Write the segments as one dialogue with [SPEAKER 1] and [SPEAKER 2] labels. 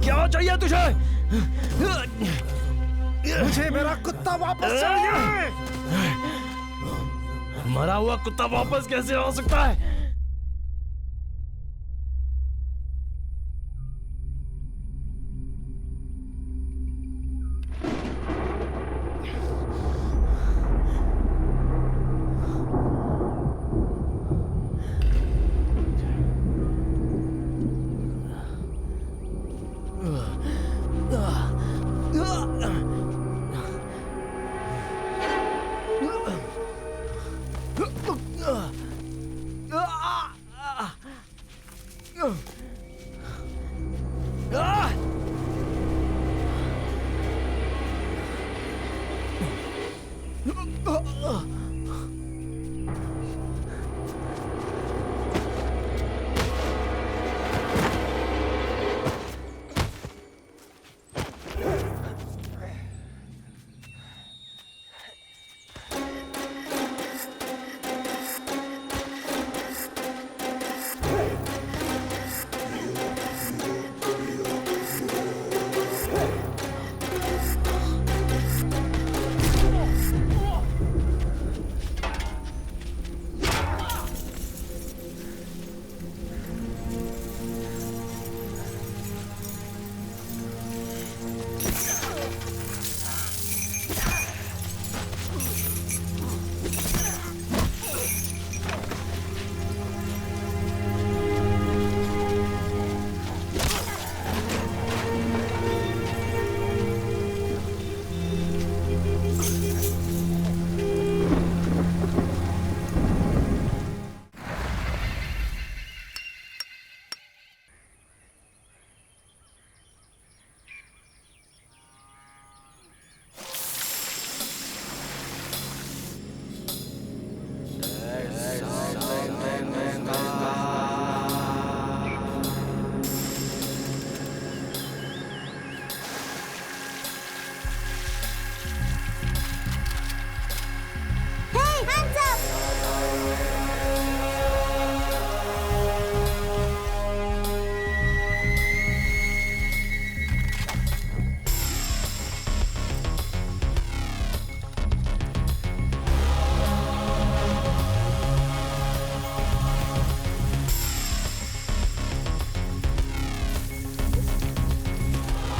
[SPEAKER 1] क्या चाहिए तुझे?
[SPEAKER 2] मुझे मेरा कुत्ता वापस चाहिए।
[SPEAKER 1] मरा हुआ कुत्ता वापस कैसे आ सकता है?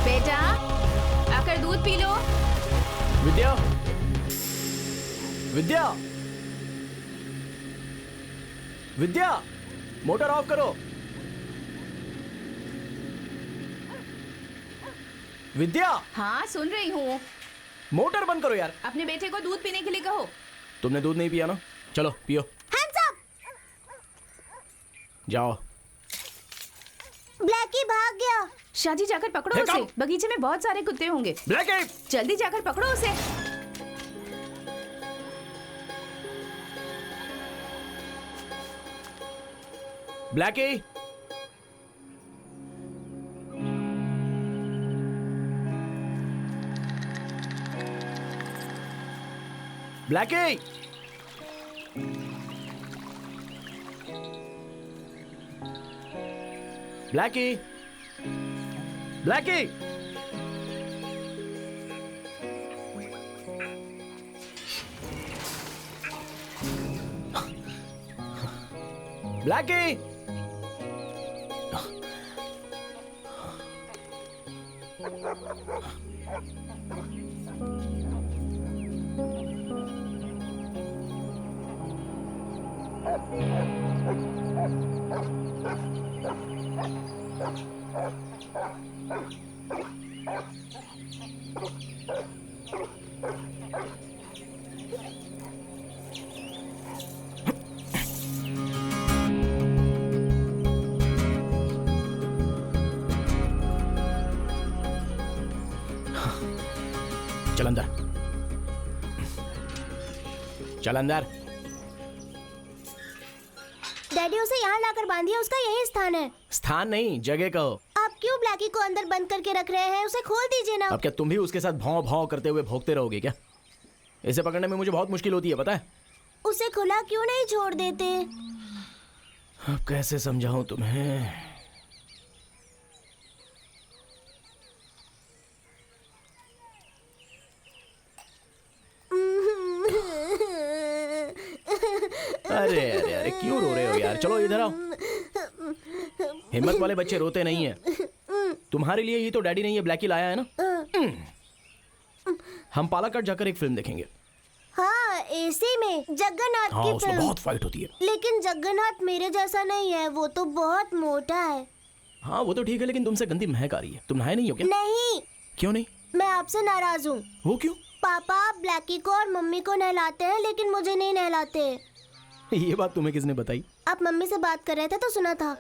[SPEAKER 3] बेटा, आकर दूध P low.
[SPEAKER 1] Vidya, Vidya, Vidya, motor of करो। विद्या,
[SPEAKER 3] हाँ सुन रही हूँ।
[SPEAKER 1] मोटर बंद करो यार।
[SPEAKER 3] अपने बेटे को दूध पीने के लिए कहो।
[SPEAKER 1] तुमने दूध नहीं पिया ना? चलो पियो।
[SPEAKER 4] Hands up.
[SPEAKER 1] जाओ।
[SPEAKER 4] ब्लैकी भाग गया।
[SPEAKER 3] शादी जाकर पकड़ो उसे। बगीचे में बहुत सारे कुत्ते होंगे।
[SPEAKER 1] ब्लैकी,
[SPEAKER 3] जल्दी जाकर पकड़ो उसे।
[SPEAKER 1] Blackie, Blackie, Blackie, Blackie, Blackie, चल अंदर, चल अंदर।
[SPEAKER 4] डैडी उसे यहाँ लाकर बांधिए, उसका यही स्थान है।
[SPEAKER 1] स्थान नहीं, जगह कहो।
[SPEAKER 4] आप क्यों ब्लैकी को अंदर बंद करके रख रहे हैं? उसे खोल दीजिए ना।
[SPEAKER 1] अब क्या तुम भी उसके साथ भौं भौं करते हुए भौंकते रहोगे क्या? इसे पकड़ने में मुझे बहुत मुश्किल होती है, पता है?
[SPEAKER 4] उसे खुला क्यों नहीं छोड़ देते?
[SPEAKER 1] अब कैसे समझाऊं तुम्हें? अरे अरे अरे, क्यों रो रहे हो यार? चलो इधर आओ। हिम्मत वाले बच्चे रोते नहीं है। तुम्हारे लिए ही तो डैडी ने ये ब्लैकी लाया है ना। हम पालाकट जाकर एक फिल्म देखेंगे।
[SPEAKER 4] हाँ, एसी में जगन्नाथ
[SPEAKER 1] हाँ,
[SPEAKER 4] की
[SPEAKER 1] उसमें
[SPEAKER 4] फिल्म।
[SPEAKER 1] बहुत फाइट होती है।
[SPEAKER 4] लेकिन जगन्नाथ मेरे जैसा नहीं है, वो तो बहुत मोटा है।
[SPEAKER 1] हाँ वो तो ठीक है, लेकिन तुमसे गंदी महक आ रही है। तुम नहाए नहीं हो क्या?
[SPEAKER 4] नहीं,
[SPEAKER 1] क्यों नहीं?
[SPEAKER 4] मैं आपसे नाराज हूँ।
[SPEAKER 1] वो क्यों?
[SPEAKER 4] पापा ब्लैकी को और मम्मी को नहलाते हैं, लेकिन मुझे नहीं नहलाते।
[SPEAKER 1] ये बात तुम्हें किसने बताई?
[SPEAKER 4] आप मम्मी से बात कर रहे थे तो सुना था।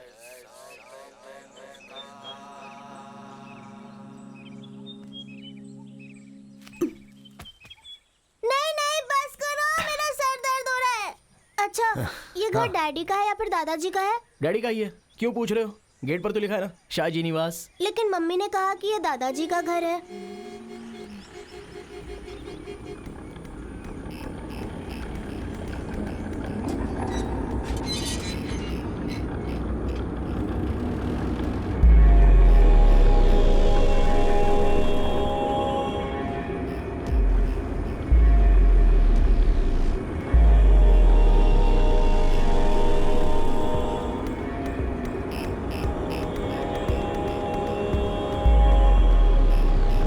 [SPEAKER 4] नहीं नहीं, बस करो, मेरा सर दर्द हो रहा है। अच्छा, ये घर डैडी का है या फिर दादाजी का है?
[SPEAKER 1] डैडी का ही है। क्यों पूछ रहे हो? गेट पर तो लिखा है ना, शाहजी निवास।
[SPEAKER 4] लेकिन मम्मी ने कहा कि ये दादाजी का घर है।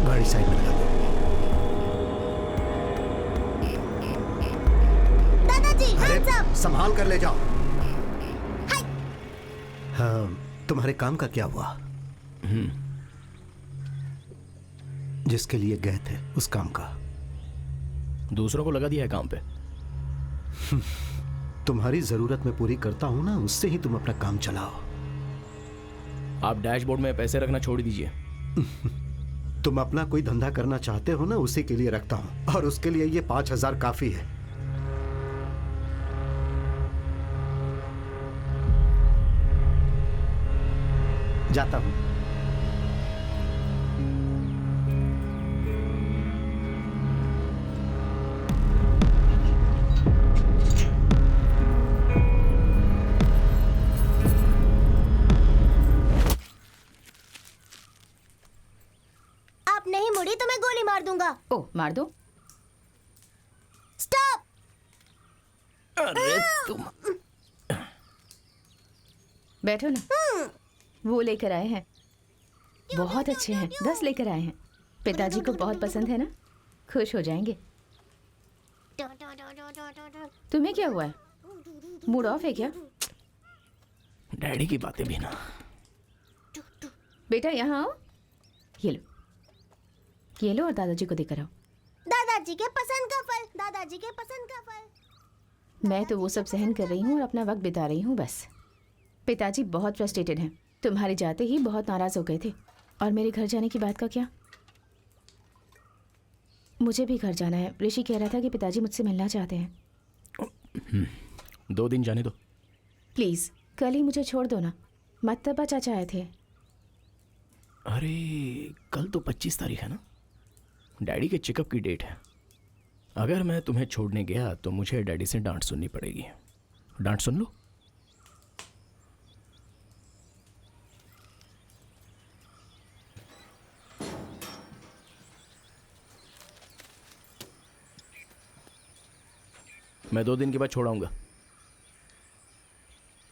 [SPEAKER 2] गाड़ी साइड में लगा दो।
[SPEAKER 4] दादाजी, hands up!
[SPEAKER 2] संभाल कर ले जाओ। हाँ, तुम्हारे काम का क्या हुआ? जिसके लिए गए थे उस काम का?
[SPEAKER 1] दूसरों को लगा दिया है काम पे।
[SPEAKER 2] तुम्हारी जरूरत मैं पूरी करता हूं ना, उससे ही तुम अपना काम चलाओ।
[SPEAKER 1] आप डैशबोर्ड में पैसे रखना छोड़ दीजिए।
[SPEAKER 2] तुम अपना कोई धंधा करना चाहते हो ना, उसी के लिए रखता हूं, और उसके लिए ये 5,000 काफी है। जाता हूं।
[SPEAKER 4] आप नहीं मुड़ी तो मैं गोली मार दूंगा।
[SPEAKER 3] ओ, मार दो।
[SPEAKER 4] स्टॉप!
[SPEAKER 1] अरे तुम
[SPEAKER 3] बैठो ना। वो लेकर आए हैं, बहुत अच्छे हैं। 10 लेकर आए हैं। पिताजी को बहुत पसंद है ना, खुश हो जाएंगे। तुम्हें क्या हुआ है? मूड ऑफ है क्या?
[SPEAKER 1] डैडी की बातें भी ना।
[SPEAKER 3] बेटा यहाँ आओ, ये लो, ये लो और दादाजी को देकर आओ।
[SPEAKER 4] दादाजी के पसंद का फल, दादाजी के पसंद का फल।
[SPEAKER 3] मैं तो वो सब सहन कर रही हूँ और अपना वक्त बिता रही हूँ बस। पिताजी बहुत फ्रस्ट्रेटेड हैं। तुम्हारे जाते ही बहुत नाराज हो गए थे। और मेरे घर जाने की बात का क्या? मुझे भी घर जाना है। ऋषि कह रहा था कि पिताजी मुझसे मिलना चाहते हैं।
[SPEAKER 1] 2 दिन जाने दो।
[SPEAKER 3] प्लीज़ कल ही मुझे छोड़ दो ना। मत्तबा चाचा आए थे।
[SPEAKER 1] अरे कल तो 25 तारीख है ना, डैडी के चेकअप की डेट है। अगर मैं तुम्हें छोड़ने गया तो मुझे डैडी से डांट सुननी पड़ेगी। डांट सुन लो। मैं 2 दिन के बाद छोड़ाऊंगा।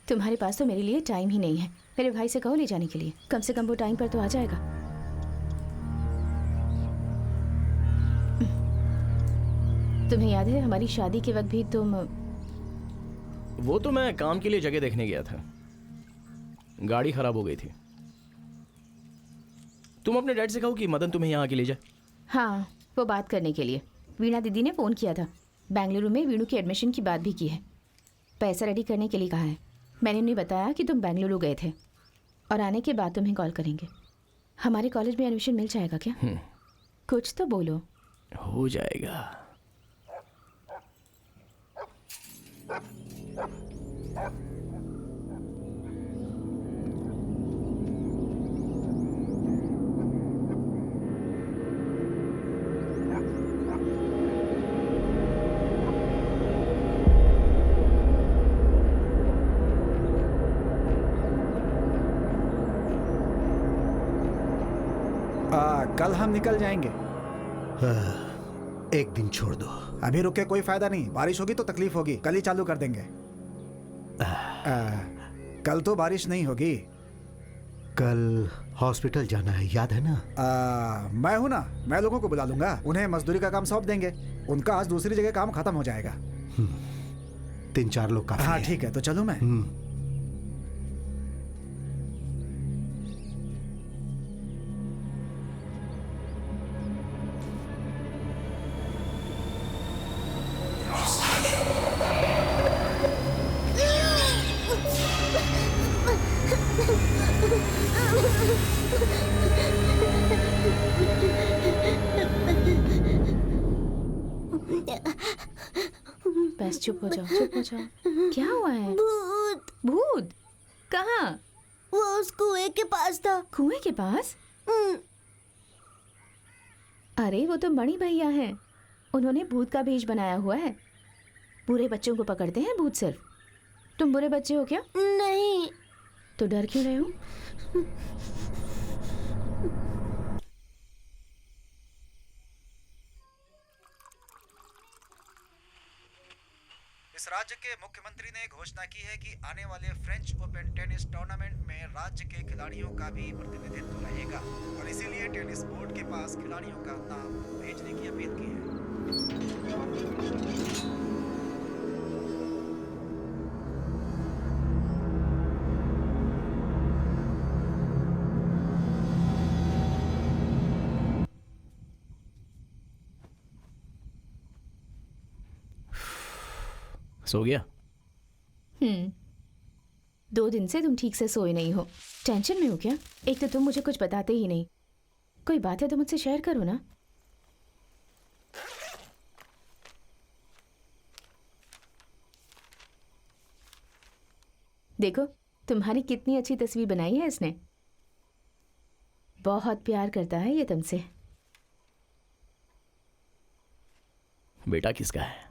[SPEAKER 3] तुम्हारे पास तो मेरे लिए टाइम ही नहीं है। मेरे भाई से कहो ले जाने के लिए, कम से कम वो टाइम पर तो आ जाएगा। तुम्हें याद है हमारी शादी के वक्त भी तुम
[SPEAKER 1] वो तो मैं काम के लिए जगह देखने गया था, गाड़ी खराब हो गई थी। तुम अपने डैड से कहो कि मदन तुम्हें यहाँ के ले जाए।
[SPEAKER 3] हाँ, वो बात करने के लिए वीणा दीदी ने फ़ोन किया था। बेंगलुरु में वीणु की एडमिशन की बात भी की है, पैसा रेडी करने के लिए कहा है। मैंने उन्हें बताया कि तुम बेंगलुरु गए थे और आने के बाद तुम्हें कॉल करेंगे। हमारे कॉलेज में एडमिशन मिल जाएगा क्या? कुछ तो बोलो।
[SPEAKER 1] हो जाएगा।
[SPEAKER 5] कल हम निकल जाएंगे।
[SPEAKER 2] एक दिन छोड़ दो।
[SPEAKER 5] अभी रुक के कोई फायदा नहीं, बारिश होगी तो तकलीफ होगी। कल ही चालू कर देंगे। कल तो बारिश नहीं होगी।
[SPEAKER 2] कल हॉस्पिटल जाना है, याद है ना?
[SPEAKER 5] मैं हूं ना, मैं लोगों को बुला लूंगा, उन्हें मजदूरी का काम सौंप देंगे। उनका आज दूसरी जगह काम खत्म हो जाएगा।
[SPEAKER 2] 3-4 लोग काफी
[SPEAKER 5] हाँ
[SPEAKER 2] है।
[SPEAKER 5] ठीक है, तो चलूं मैं?
[SPEAKER 3] बस चुप हो जाओ, चुप हो जाओ। क्या हुआ है?
[SPEAKER 4] भूत।
[SPEAKER 3] भूत? कहाँ?
[SPEAKER 4] वो उस कुएं के पास था।
[SPEAKER 3] कुएं के पास? अरे वो तो मणि भैया हैं, उन्होंने भूत का भेष बनाया हुआ है। बुरे बच्चों को पकड़ते हैं भूत सिर्फ। तुम बुरे बच्चे हो क्या?
[SPEAKER 4] नहीं।
[SPEAKER 3] तो डर क्यों रहे हो?
[SPEAKER 5] इस राज्य के मुख्यमंत्री ने घोषणा की है कि आने वाले फ्रेंच ओपन टेनिस टूर्नामेंट में राज्य के खिलाड़ियों का भी प्रतिनिधित्व रहेगा और इसीलिए टेनिस बोर्ड के पास खिलाड़ियों का नाम भेजने की अपील की है।
[SPEAKER 1] सो गया?
[SPEAKER 3] 2 दिन से तुम ठीक से सोए नहीं हो। टेंशन में हो क्या? एक तो तुम मुझे कुछ बताते ही नहीं। कोई बात है तो मुझसे शेयर करो ना। देखो तुम्हारी कितनी अच्छी तस्वीर बनाई है इसने। बहुत प्यार करता है ये तुमसे।
[SPEAKER 1] बेटा किसका है?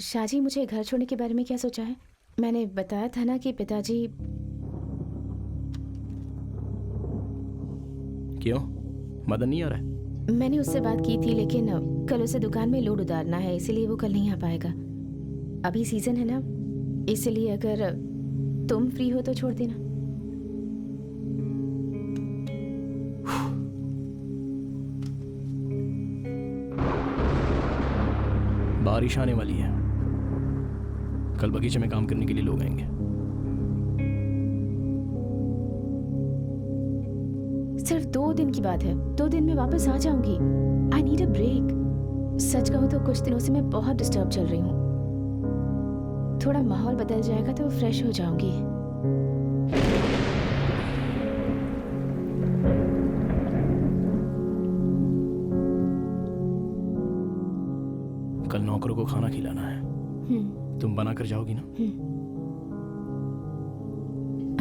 [SPEAKER 3] शाहजी, मुझे घर छोड़ने के बारे में क्या सोचा है? मैंने बताया था ना कि पिताजी।
[SPEAKER 1] क्यों, मदन नहीं आ रहा है?
[SPEAKER 3] मैंने उससे बात की थी लेकिन कल उसे दुकान में लोड उतारना है, इसीलिए वो कल नहीं आ पाएगा। अभी सीजन है ना, इसलिए अगर तुम फ्री हो तो छोड़ देना।
[SPEAKER 1] बारिश आने वाली है, कल बगीचे में काम करने के लिए लोग आएंगे।
[SPEAKER 3] सिर्फ 2 दिन की बात है, 2 दिन में वापस आ जाऊंगी। I need a break. सच कहूं तो कुछ दिनों से मैं बहुत डिस्टर्ब चल रही हूँ। थोड़ा माहौल बदल जाएगा तो फ्रेश हो जाऊंगी।
[SPEAKER 1] कल नौकरों को खाना खिलाना है, तुम बना कर जाओगी ना?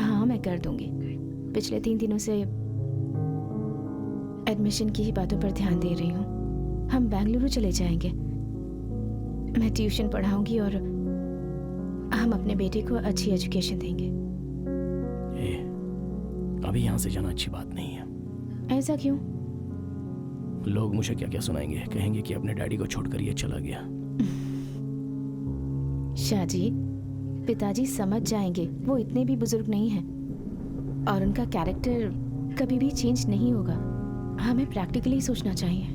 [SPEAKER 3] हाँ मैं कर दूंगी। पिछले 3 दिनों से एडमिशन की ही बातों पर ध्यान दे रही हूँ। हम बेंगलुरु चले जाएंगे, मैं ट्यूशन पढ़ाऊंगी और हम अपने बेटे को अच्छी एजुकेशन देंगे।
[SPEAKER 1] अभी यहाँ से जाना अच्छी बात नहीं है।
[SPEAKER 3] ऐसा क्यों?
[SPEAKER 1] लोग मुझे क्या क्या सुनाएंगे, कहेंगे कि अपने डैडी को छोड़कर ये चला गया।
[SPEAKER 3] शाहजी, पिताजी समझ जाएंगे, वो इतने भी बुजुर्ग नहीं हैं और उनका कैरेक्टर कभी भी चेंज नहीं होगा। हमें प्रैक्टिकली सोचना चाहिए।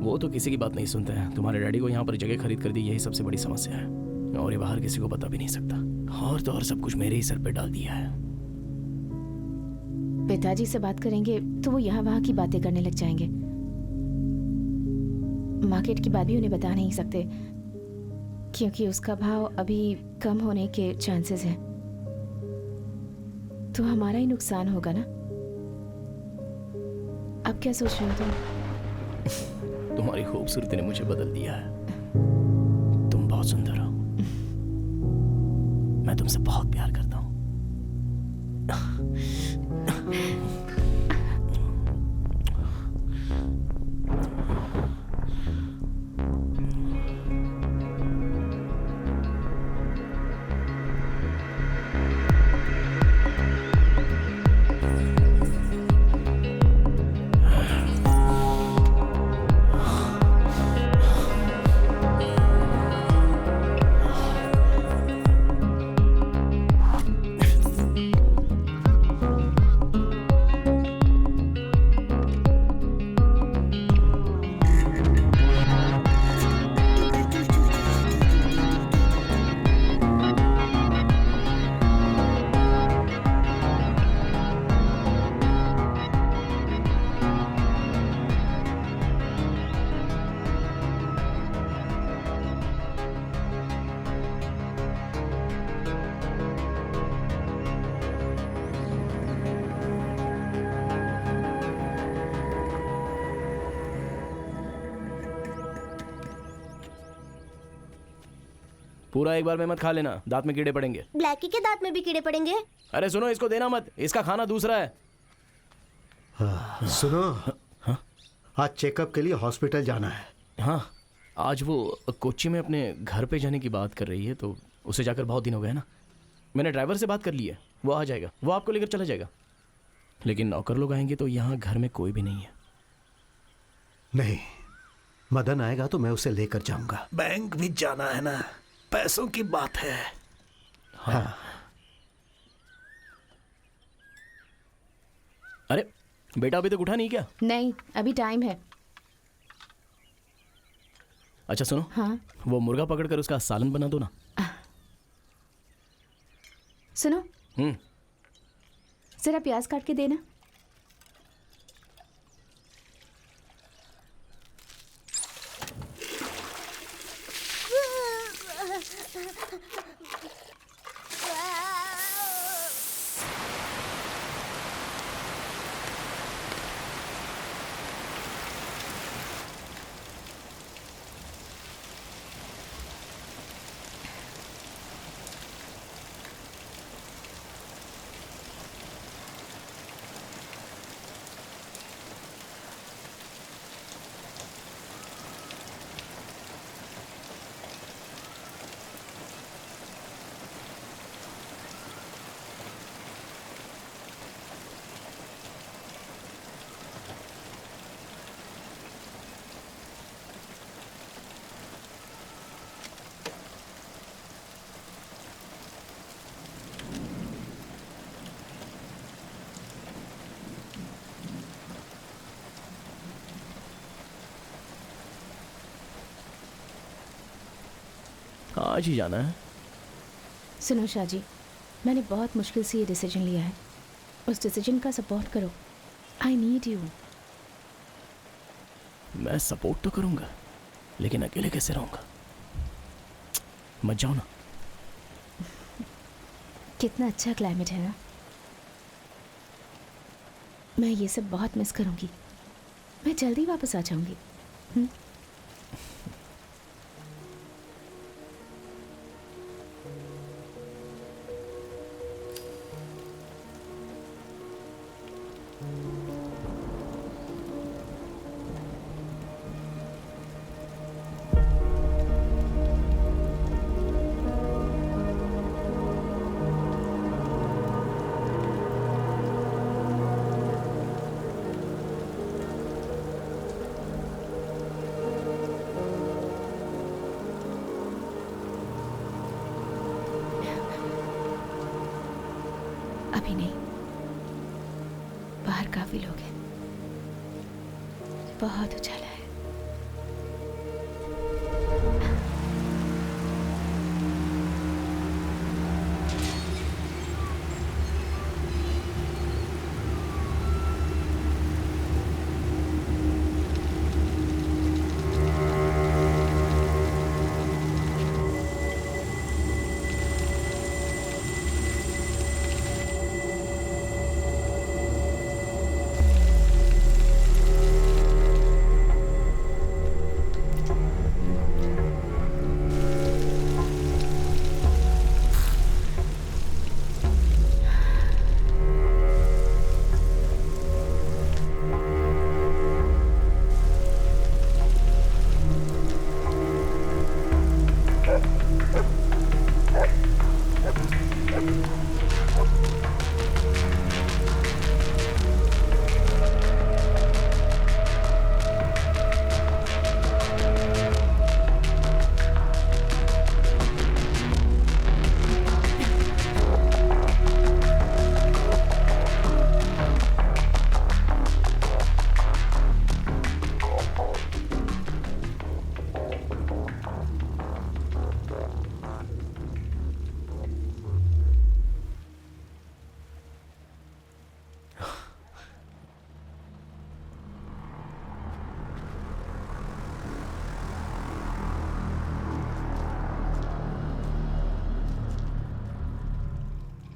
[SPEAKER 1] वो तो किसी की बात नहीं सुनते हैं। तुम्हारे डैडी को यहाँ पर जगह खरीद कर दी, यही सबसे बड़ी समस्या है, और ये बाहर किसी को पता भी नहीं सकता। और तो और सब कुछ मेरे ही सर पे डाल दिया है।
[SPEAKER 3] पिताजी से बात करेंगे तो वो यहाँ वहाँ की बातें करने लग जाएंगे। मार्केट की बात भी उन्हें बता नहीं सकते क्योंकि उसका भाव अभी कम होने के चांसेस हैं। तो हमारा ही नुकसान होगा ना। अब क्या सोच रहे हो तुम?
[SPEAKER 1] तुम्हारी खूबसूरती ने मुझे बदल दिया है। तुम बहुत सुंदर हो। मैं तुमसे बहुत प्यार करता हूँ। पूरा एक बार में मत खा लेना, दांत में कीड़े पड़ेंगे।
[SPEAKER 4] ब्लैकी के दांत में भी कीड़े पड़ेंगे।
[SPEAKER 1] अरे सुनो, इसको देना मत, इसका खाना दूसरा है।
[SPEAKER 2] सुनो, आज चेकअप के लिए हॉस्पिटल जाना है।
[SPEAKER 1] हाँ, आज वो कोच्चि में अपने घर पे जाने की बात कर रही है, तो उसे जाकर बहुत दिन हो गए ना। मैंने ड्राइवर से बात कर ली है, वो आ जाएगा, वो आपको लेकर चला जाएगा। लेकिन नौकर लोग आएंगे तो यहाँ घर में कोई भी नहीं है।
[SPEAKER 2] नहीं, मदन आएगा तो मैं उसे लेकर जाऊंगा। बैंक भी जाना है ना, पैसों की बात है। हाँ।
[SPEAKER 1] अरे बेटा अभी तक उठा नहीं क्या?
[SPEAKER 3] नहीं, अभी टाइम है।
[SPEAKER 1] अच्छा सुनो,
[SPEAKER 3] हाँ
[SPEAKER 1] वो मुर्गा पकड़कर उसका सालन बना दो ना।
[SPEAKER 3] सुनो,
[SPEAKER 1] हम्म,
[SPEAKER 3] जरा प्याज काट के देना।
[SPEAKER 1] आज ही जाना है।
[SPEAKER 3] सुनो शाहजी, मैंने बहुत मुश्किल से ये डिसीजन लिया है। उस डिसीजन का सपोर्ट करो। I need you.
[SPEAKER 1] मैं सपोर्ट तो करूंगा, लेकिन अकेले कैसे रहूंगा? मत जाओ ना।
[SPEAKER 3] कितना अच्छा क्लाइमेट है ना। मैं ये सब बहुत मिस करूंगी। मैं जल्दी वापस आ जाऊंगी। भी नहीं, बाहर काफी लोग हैं, बहुत उजाला है।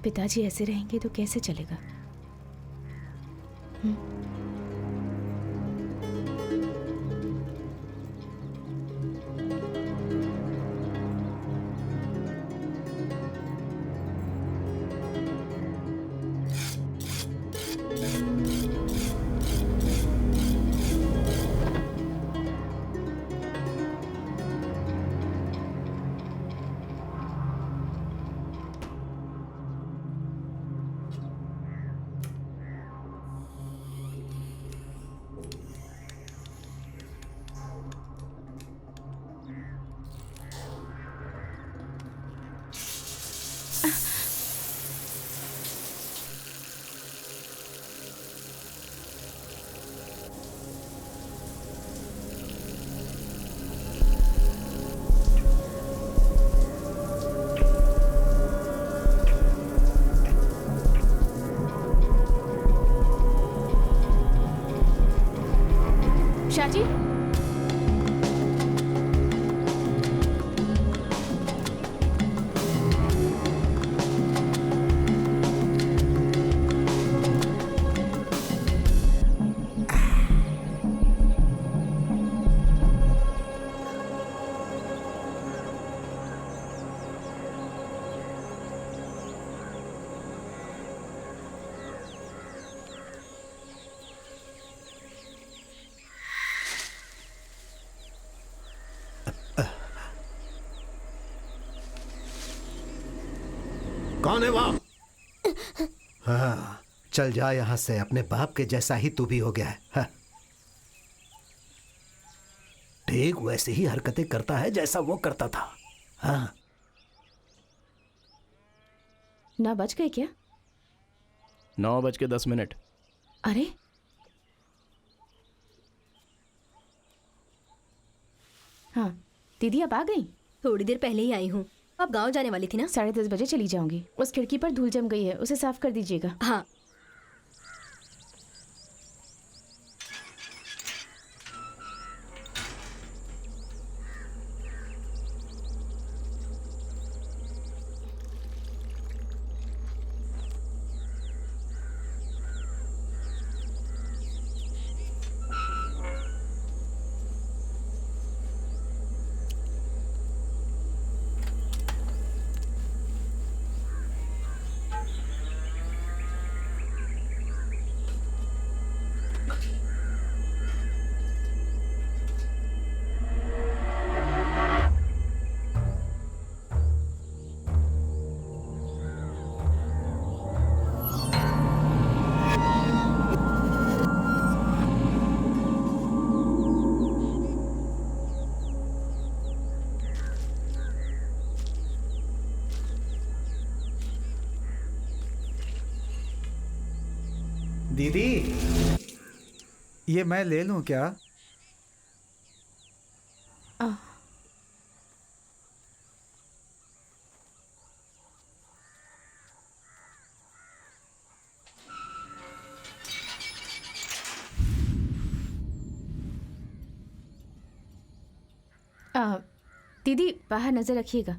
[SPEAKER 3] पिताजी ऐसे रहेंगे तो कैसे चलेगा? शाजी,
[SPEAKER 2] कौन है वहां? हाँ, चल जा यहां से। अपने बाप के जैसा ही तू भी हो गया है। हाँ। ठीक वैसे ही हरकतें करता है जैसा वो करता था। हाँ।
[SPEAKER 3] 9 बज गए क्या?
[SPEAKER 1] 9:10।
[SPEAKER 3] अरे हाँ, दीदी आप आ गई?
[SPEAKER 6] थोड़ी देर पहले ही आई हूँ। अब गांव जाने वाली थी ना?
[SPEAKER 3] 10:30 बजे चली जाऊंगी। उस खिड़की पर धूल जम गई है, उसे साफ कर दीजिएगा।
[SPEAKER 6] हाँ।
[SPEAKER 7] दीदी, ये मैं ले लूं क्या?
[SPEAKER 3] दीदी बाहर नजर रखिएगा।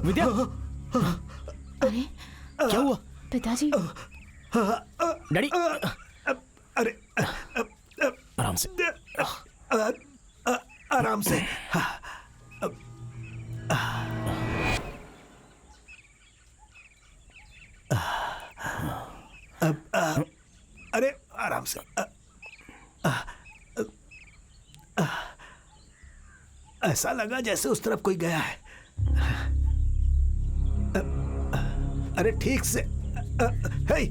[SPEAKER 1] विद्या,
[SPEAKER 3] अरे
[SPEAKER 1] क्या हुआ?
[SPEAKER 3] पिताजी,
[SPEAKER 1] डैडी,
[SPEAKER 2] अरे
[SPEAKER 1] आराम से।
[SPEAKER 2] आराम से। अरे आराम से। ऐसा लगा जैसे उस तरफ कोई गया है। अरे ठीक से। हे,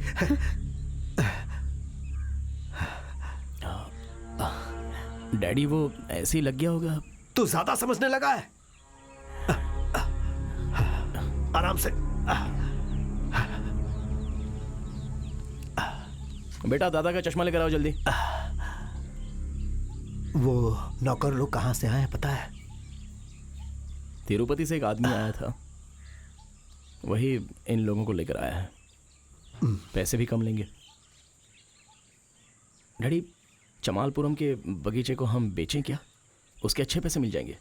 [SPEAKER 1] डैडी वो ऐसे ही लग गया होगा।
[SPEAKER 2] तू ज्यादा समझने लगा है। आराम से।
[SPEAKER 1] बेटा दादा का चश्मा लेकर आओ जल्दी।
[SPEAKER 2] वो नौकर लोग कहां से आए हैं पता है?
[SPEAKER 1] तिरुपति से एक आदमी आया था, वही इन लोगों को लेकर आया है। पैसे भी कम लेंगे। डैडी, चमालपुरम के बगीचे को हम बेचें क्या? उसके अच्छे पैसे मिल जाएंगे।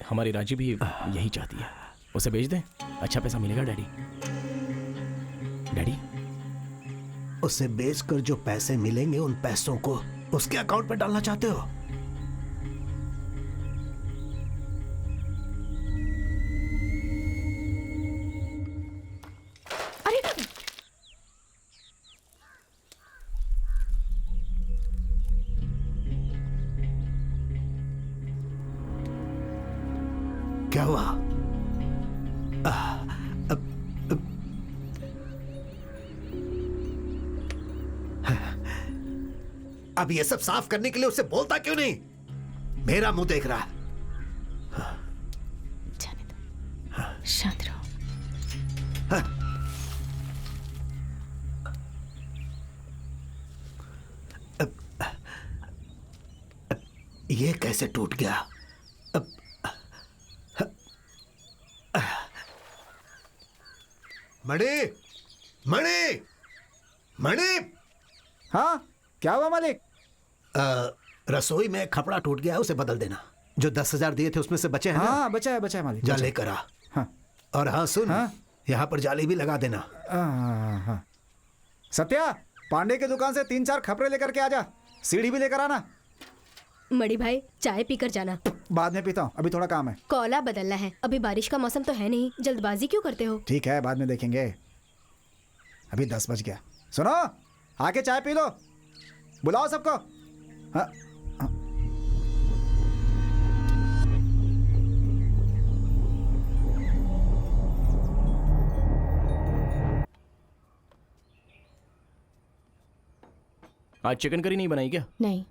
[SPEAKER 1] हमारी राजी भी यही चाहती है। उसे बेच दें, अच्छा पैसा मिलेगा डैडी। डैडी,
[SPEAKER 2] उसे बेचकर जो पैसे मिलेंगे उन पैसों को उसके अकाउंट पे डालना चाहते हो?
[SPEAKER 3] अरे
[SPEAKER 2] क्या हुआ? अब ये सब साफ करने के लिए उससे बोलता क्यों नहीं? मेरा मुंह देख रहा है।
[SPEAKER 3] जाने दो, शांत रहो।
[SPEAKER 2] ये कैसे टूट गया? मणि, मणि, मणि।
[SPEAKER 7] हाँ, क्या हुआ मालिक?
[SPEAKER 2] रसोई में कपड़ा टूट गया है, उसे बदल देना। जो 10,000 दिए थे उसमें से बचे हैं ना?
[SPEAKER 7] हाँ, बचा है मालिक।
[SPEAKER 2] जा
[SPEAKER 7] बचा है।
[SPEAKER 2] लेकर आ।
[SPEAKER 7] हाँ
[SPEAKER 2] और हाँ सुन,
[SPEAKER 7] हाँ?
[SPEAKER 2] यहाँ पर जाली भी लगा देना।
[SPEAKER 7] हाँ। सत्या, पांडे की दुकान से 3-4 खपरे लेकर के आजा। सीढ़ी भी लेकर आना।
[SPEAKER 6] मणि भाई, चाय पीकर जाना।
[SPEAKER 7] बाद में पीता हूँ, अभी थोड़ा काम है।
[SPEAKER 6] कोला बदलना है, अभी बारिश का मौसम तो है नहीं, जल्दबाजी क्यों करते हो?
[SPEAKER 7] ठीक है, बाद में देखेंगे। अभी 10 बज गया। सुनो, आके चाय पी लो। बुलाओ सबको। हाँ।
[SPEAKER 1] आज चिकन करी नहीं बनाई क्या?
[SPEAKER 3] नहीं।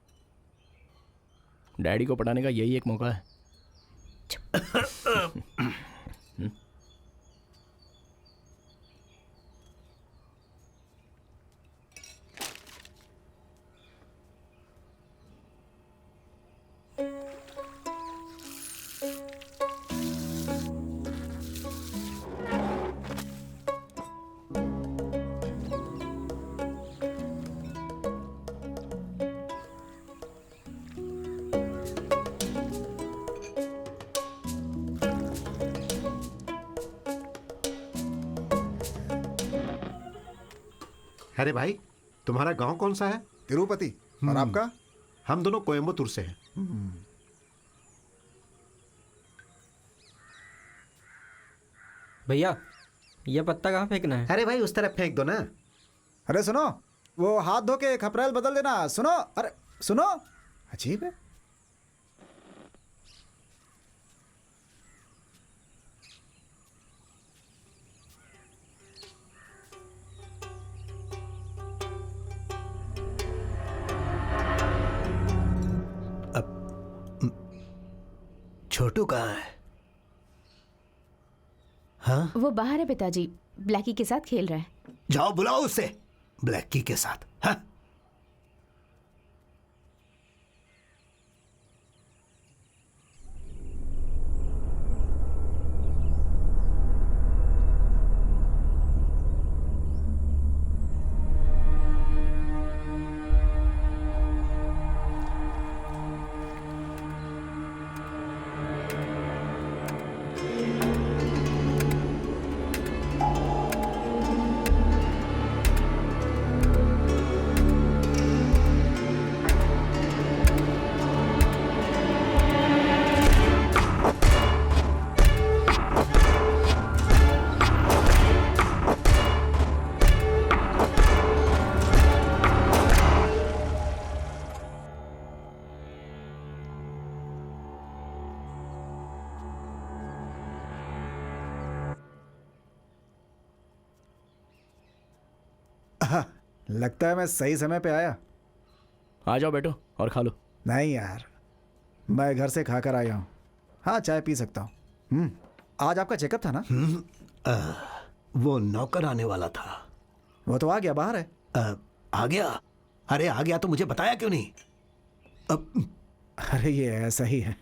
[SPEAKER 1] डैडी को पटाने का यही एक मौका है।
[SPEAKER 2] अरे भाई, तुम्हारा गांव कौन सा है?
[SPEAKER 7] तिरुपति। और आपका?
[SPEAKER 2] हम दोनों कोयम्बतूर से हैं।
[SPEAKER 8] भैया ये पत्ता कहाँ फेंकना है?
[SPEAKER 2] अरे भाई, उस तरफ फेंक दो ना।
[SPEAKER 7] अरे सुनो, वो हाथ धो के खपरेल बदल देना। सुनो, अरे सुनो, अजीब है।
[SPEAKER 2] छोटू कहाँ है? हाँ,
[SPEAKER 3] वो बाहर है पिताजी, ब्लैकी के साथ खेल रहा है।
[SPEAKER 2] जाओ बुलाओ उसे, ब्लैकी के साथ। हाँ,
[SPEAKER 7] लगता है मैं सही समय पे आया।
[SPEAKER 1] आ जाओ बैठो और खा लो।
[SPEAKER 7] नहीं यार, मैं घर से खाकर आया हूँ। हाँ, चाय पी सकता हूँ। आज आपका चेकअप था ना?
[SPEAKER 2] वो नौकर आने वाला था।
[SPEAKER 7] वो तो आ गया, बाहर है।
[SPEAKER 2] आ गया? अरे आ गया तो मुझे बताया क्यों नहीं? अब
[SPEAKER 7] अरे ये ऐसा ही है।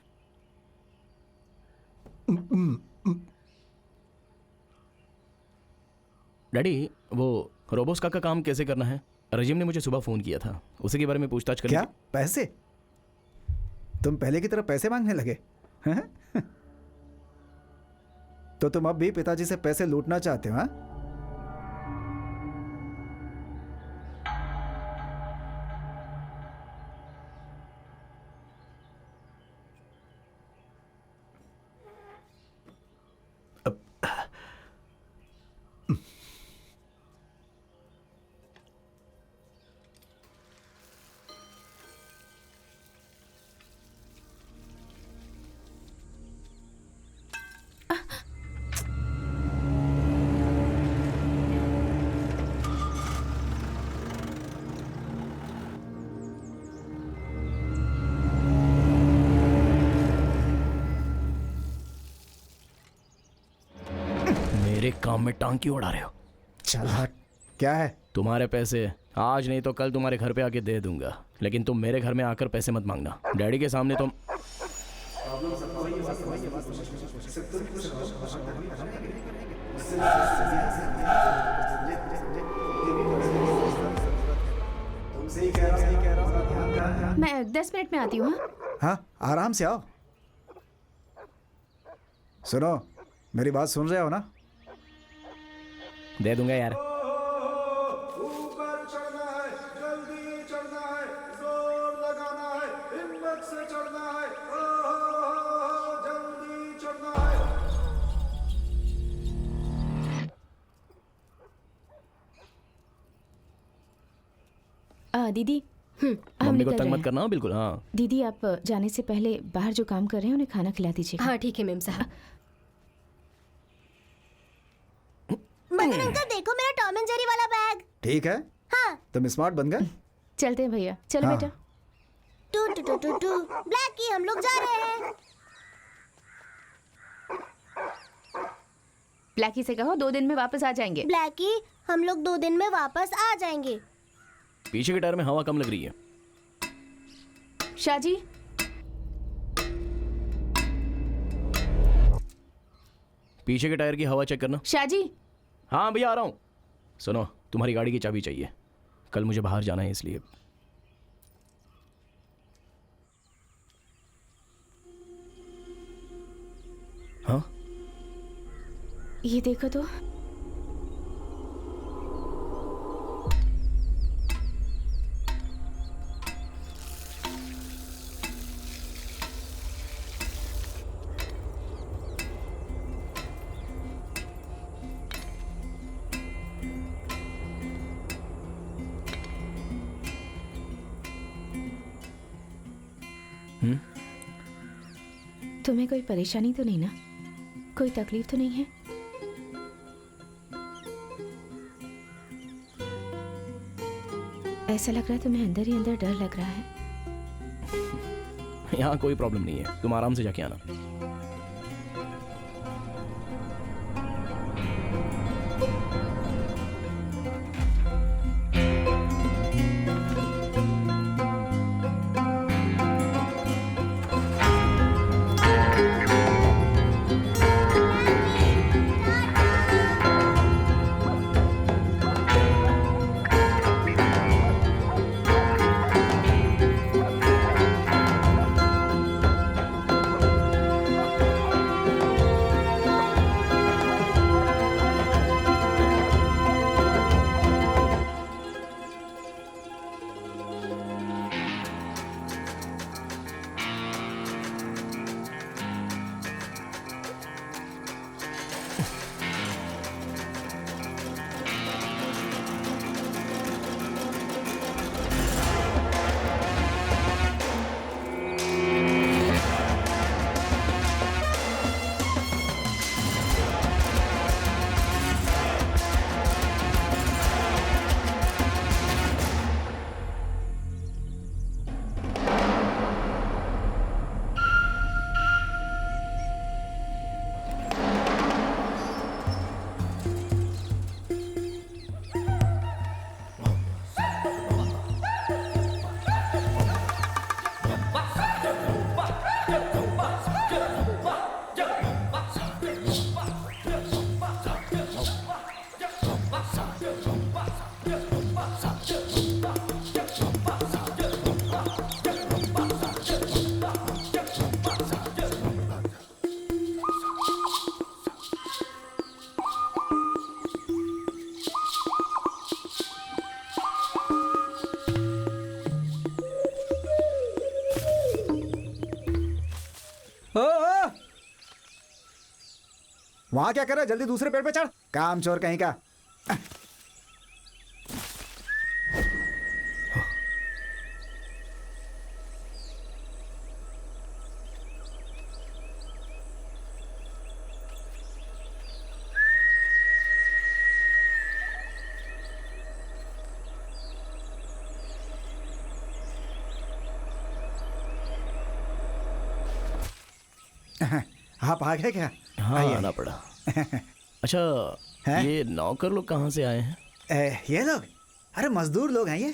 [SPEAKER 1] डैडी, वो रोबोस्का का काम कैसे करना है? रजीम ने मुझे सुबह फोन किया था, उसी के बारे में पूछताछ करनी
[SPEAKER 7] क्या पैसे? तुम पहले की तरह पैसे मांगने लगे हैं? तो तुम अब भी पिताजी से पैसे लूटना चाहते हो? हाँ,
[SPEAKER 1] मेरे काम में टांग क्यों उड़ा रहे हो?
[SPEAKER 7] चल हट। क्या है?
[SPEAKER 1] तुम्हारे पैसे आज नहीं तो कल तुम्हारे घर पे आके दे दूंगा, लेकिन तुम मेरे घर में आकर पैसे मत मांगना। डैडी के सामने तुम
[SPEAKER 3] मैं 10 मिनट में आती हूँ। हाँ?
[SPEAKER 7] हाँ, आराम से आओ। सुनो, मेरी बात सुन रहे हो ना?
[SPEAKER 1] दे दूंगा यार।
[SPEAKER 7] ऊपर चढ़ना है, जल्दी चढ़ना है, जोर लगाना है, हिम्मत से चढ़ना है, जल्दी चढ़ना है।
[SPEAKER 3] दीदी, हम
[SPEAKER 1] मम्मी को
[SPEAKER 3] निकल
[SPEAKER 1] तंग
[SPEAKER 3] रहे
[SPEAKER 1] मत
[SPEAKER 3] हैं।
[SPEAKER 1] करना। बिल्कुल। हाँ,
[SPEAKER 3] दीदी, आप जाने से पहले बाहर जो काम कर रहे हैं उन्हें खाना खिला दीजिए।
[SPEAKER 6] हाँ ठीक है मेम साहब।
[SPEAKER 4] मदन अंकल, देखो मेरा टॉम एंड जेरी वाला बैग।
[SPEAKER 7] ठीक है,
[SPEAKER 4] हाँ।
[SPEAKER 7] तुम स्मार्ट बन गए।
[SPEAKER 3] चलते हैं भैया, चलो
[SPEAKER 7] हाँ।
[SPEAKER 3] बेटा।
[SPEAKER 4] टू टू टू टू टू ब्लैकी, हम लोग जा रहे हैं।
[SPEAKER 3] ब्लैकी से कहो 2 दिन में वापस आ जाएंगे।
[SPEAKER 4] ब्लैकी, हम लोग 2 दिन में वापस आ जाएंगे।
[SPEAKER 1] पीछे के टायर में हवा कम लग रही है।
[SPEAKER 3] शाहजी,
[SPEAKER 1] पीछे के टायर की हवा चेक करना।
[SPEAKER 3] शाहजी।
[SPEAKER 1] हाँ भैया, आ रहा हूँ। सुनो, तुम्हारी गाड़ी की चाबी चाहिए, कल मुझे बाहर जाना है इसलिए। हाँ,
[SPEAKER 3] ये देखो तो। तुम्हें कोई परेशानी तो नहीं ना? कोई तकलीफ तो नहीं है? ऐसा लग रहा है तुम्हें अंदर ही अंदर डर लग रहा है।
[SPEAKER 1] यहाँ कोई प्रॉब्लम नहीं है, तुम आराम से जाके आना।
[SPEAKER 7] वहां क्या कर रहा है? जल्दी दूसरे पेड़ पे चढ़, काम चोर कहीं का। आप आ गए क्या?
[SPEAKER 1] हाँ,
[SPEAKER 7] आइए।
[SPEAKER 1] आना पड़ा। अच्छा,
[SPEAKER 7] हैं?
[SPEAKER 1] ये नौकर लोग कहाँ से आए हैं?
[SPEAKER 7] ये लोग, अरे मजदूर लोग हैं ये,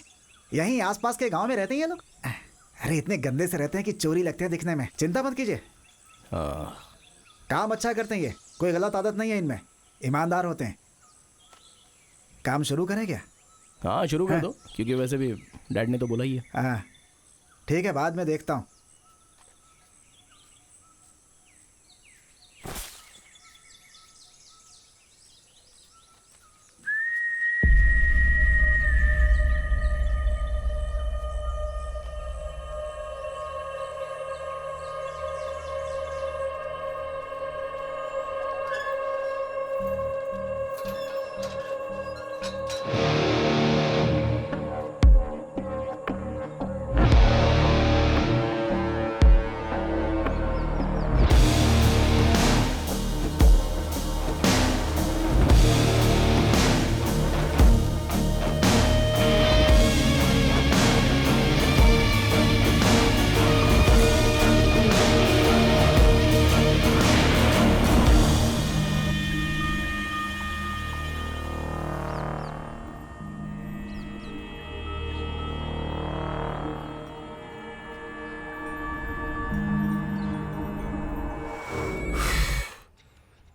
[SPEAKER 7] यहीं आसपास के गांव में रहते हैं ये लोग। अरे इतने गंदे से रहते हैं कि चोरी लगते हैं दिखने में। चिंता मत कीजिए,
[SPEAKER 1] हाँ,
[SPEAKER 7] काम अच्छा करते हैं ये, कोई गलत आदत नहीं है इनमें, ईमानदार होते हैं। काम शुरू करें क्या?
[SPEAKER 1] हाँ शुरू कर दो, क्योंकि वैसे भी डैड ने तो बोला ही है।
[SPEAKER 7] हाँ ठीक है, बाद में देखता हूँ।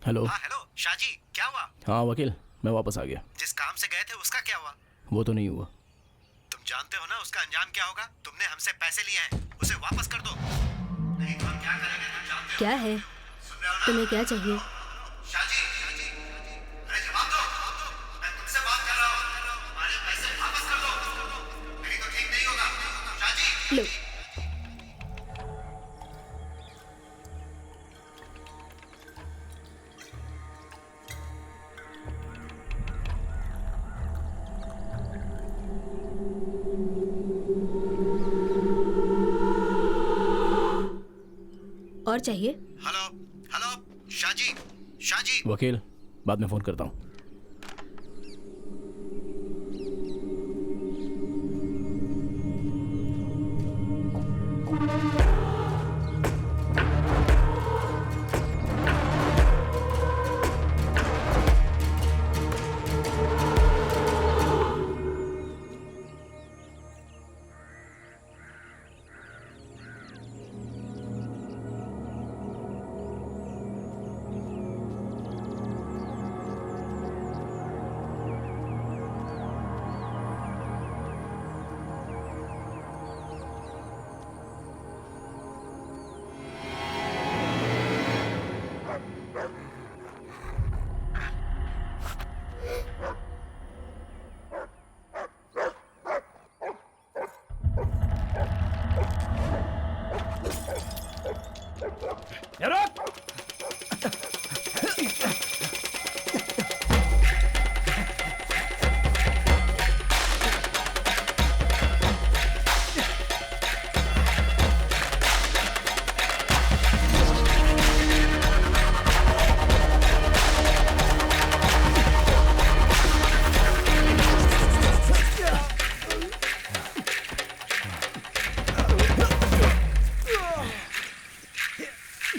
[SPEAKER 1] हेलो।
[SPEAKER 2] हाँ हेलो शाहजी, क्या हुआ?
[SPEAKER 1] हाँ वकील, मैं वापस आ गया।
[SPEAKER 2] जिस काम से गए थे उसका क्या हुआ?
[SPEAKER 1] वो तो नहीं हुआ।
[SPEAKER 2] तुम जानते हो ना उसका अंजाम क्या होगा? तुमने हमसे पैसे लिए हैं, उसे वापस कर दो, नहीं तो हम क्या करेंगे तुम जानते हो।
[SPEAKER 6] क्या है? तुम्हें क्या चाहिए?
[SPEAKER 2] शाहजी, अरे जवाब दो, मैं तुमसे बात कर रहा हूँ, हमारे पैसे वापस कर दो, नहीं तो ठीक नहीं होगा। शाहजी
[SPEAKER 6] लो, चाहिए?
[SPEAKER 2] हेलो हेलो शाजी शाजी
[SPEAKER 1] वकील बाद में फोन करता हूँ.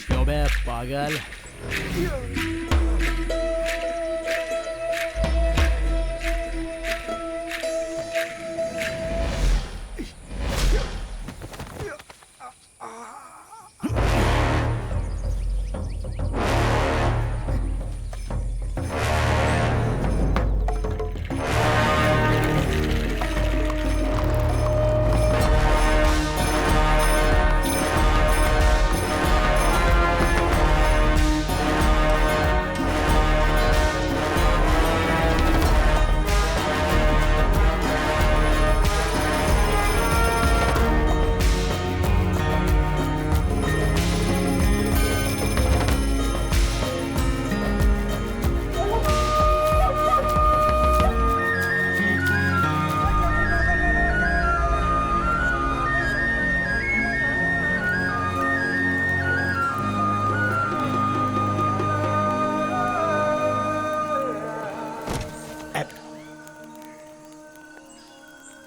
[SPEAKER 1] क्यों बे पागल.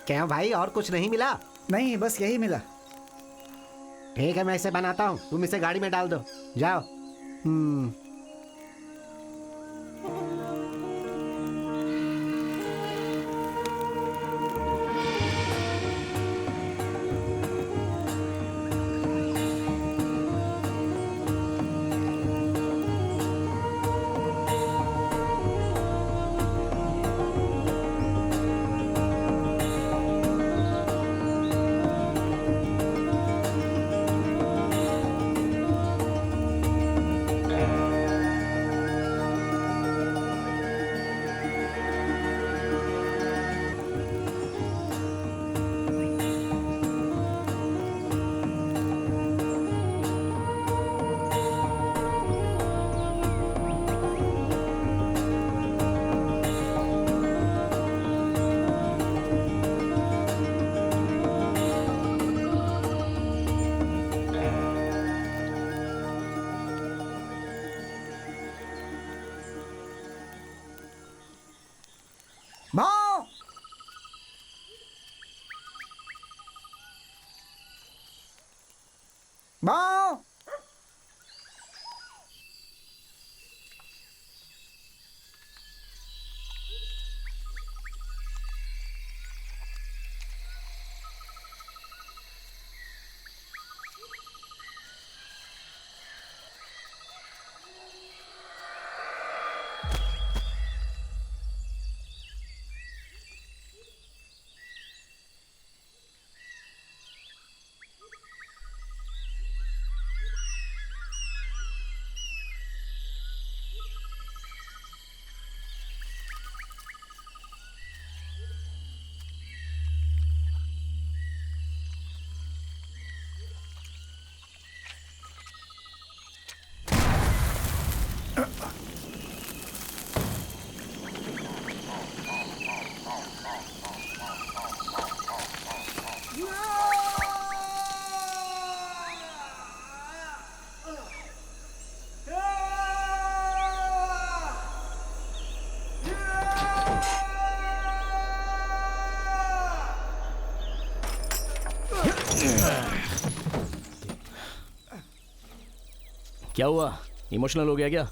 [SPEAKER 9] क्या भाई और कुछ नहीं मिला?
[SPEAKER 7] नहीं, बस यही मिला.
[SPEAKER 9] ठीक है, मैं इसे बनाता हूँ, तुम इसे गाड़ी में डाल दो. जाओ.
[SPEAKER 7] माँ! माँ!
[SPEAKER 1] क्या हुआ, इमोशनल हो गया क्या?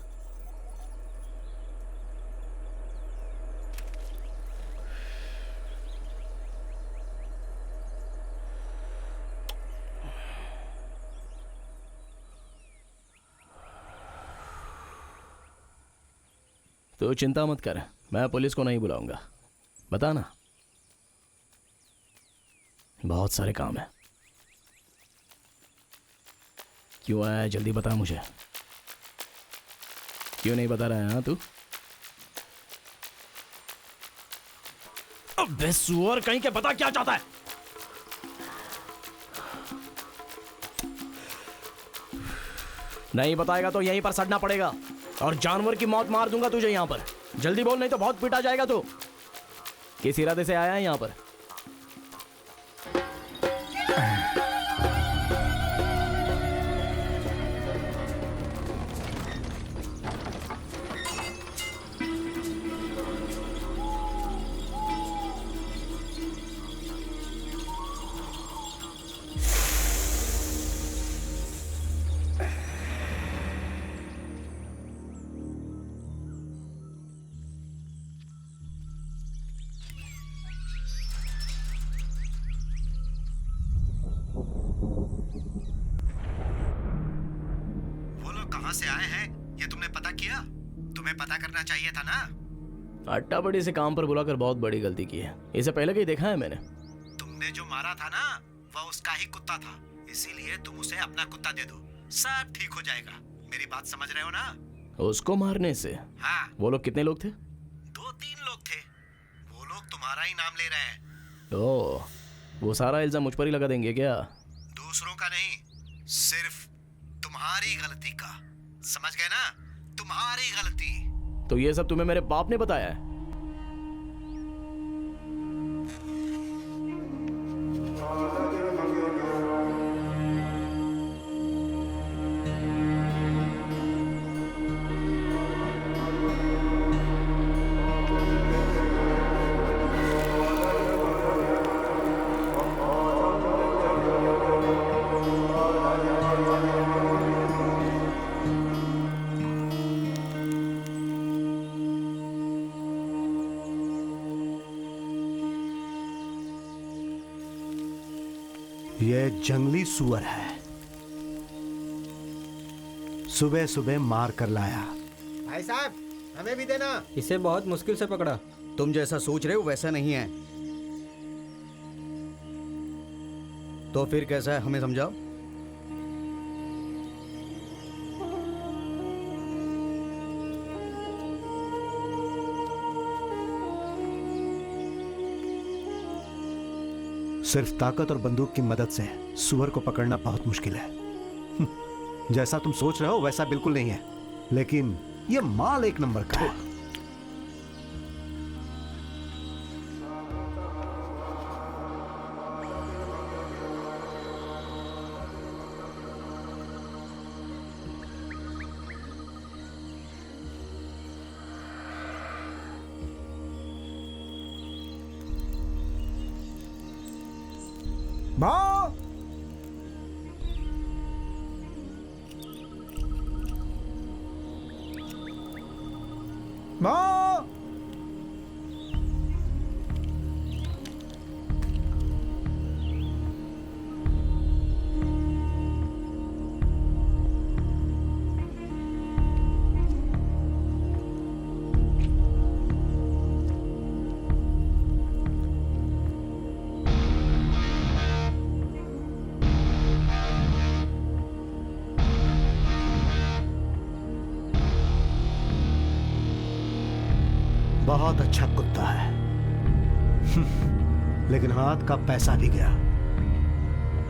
[SPEAKER 1] तो चिंता मत कर, मैं पुलिस को नहीं बुलाऊंगा। बता ना, बहुत सारे काम है। क्यों आया है, जल्दी बता मुझे। क्यों नहीं बता रहा है? हाँ तू, अबे सुअर कहीं के, बता क्या चाहता है। नहीं बताएगा तो यहीं पर सड़ना पड़ेगा और जानवर की मौत मार दूंगा तुझे यहां पर। जल्दी बोल, नहीं तो बहुत पीटा जाएगा तू। किस इरादे से आया है यहां पर?
[SPEAKER 2] से आए हैं ये तुमने पता किया? तुम्हें पता करना चाहिए था ना।
[SPEAKER 1] अट्टा बड़ी से काम पर बुलाकर बहुत बड़ी गलती की है। इसे पहले कहीं देखा है मैंने।
[SPEAKER 2] तुमने जो मारा था ना वह उसका ही कुत्ता था, इसीलिए तुम उसे अपना कुत्ता दे दो, सब ठीक हो जाएगा। मेरी बात समझ रहे हो ना?
[SPEAKER 1] उसको मारने से?
[SPEAKER 2] हाँ।
[SPEAKER 1] वो लोग कितने लोग थे?
[SPEAKER 2] 2-3 लोग थे। वो लोग तुम्हारा ही नाम ले रहे हैं।
[SPEAKER 1] ओह, वो सारा इल्जाम मुझ पर ही लगा देंगे क्या?
[SPEAKER 2] दूसरों का नहीं, सिर्फ तुम्हारी गलती का। समझ गए ना? तुम्हारी गलती।
[SPEAKER 1] तो ये सब तुम्हें मेरे बाप ने बताया है?
[SPEAKER 9] ये जंगली सुअर है, सुबह सुबह मार कर लाया।
[SPEAKER 10] भाई साहब, हमें भी देना।
[SPEAKER 8] इसे बहुत मुश्किल से पकड़ा।
[SPEAKER 10] तुम जैसा सोच रहे हो वैसा नहीं है। तो फिर कैसा है, हमें समझाओ।
[SPEAKER 9] सिर्फ ताकत और बंदूक की मदद से सुअर को पकड़ना बहुत मुश्किल है। जैसा तुम सोच रहे हो वैसा बिल्कुल नहीं है, लेकिन यह माल एक नंबर का है।
[SPEAKER 7] भाव भाव
[SPEAKER 9] बहुत अच्छा कुत्ता है, लेकिन हाथ का पैसा भी गया।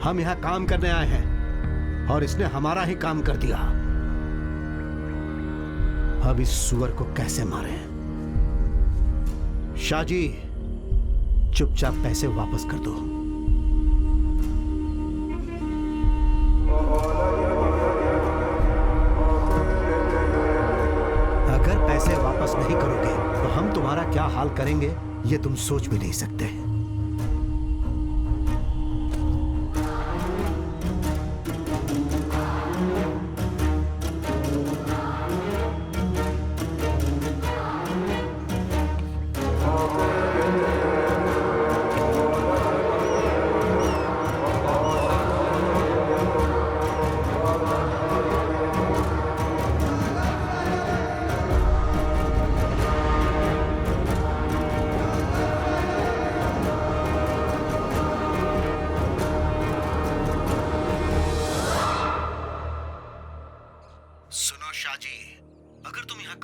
[SPEAKER 9] हम यहां काम करने आए हैं और इसने हमारा ही काम कर दिया। अब इस सुअर को कैसे मारें? शाहजी, चुपचाप पैसे वापस कर दो। अगर पैसे वापस नहीं करोगे तो हम तुम्हारा क्या हाल करेंगे ये तुम सोच भी नहीं सकते।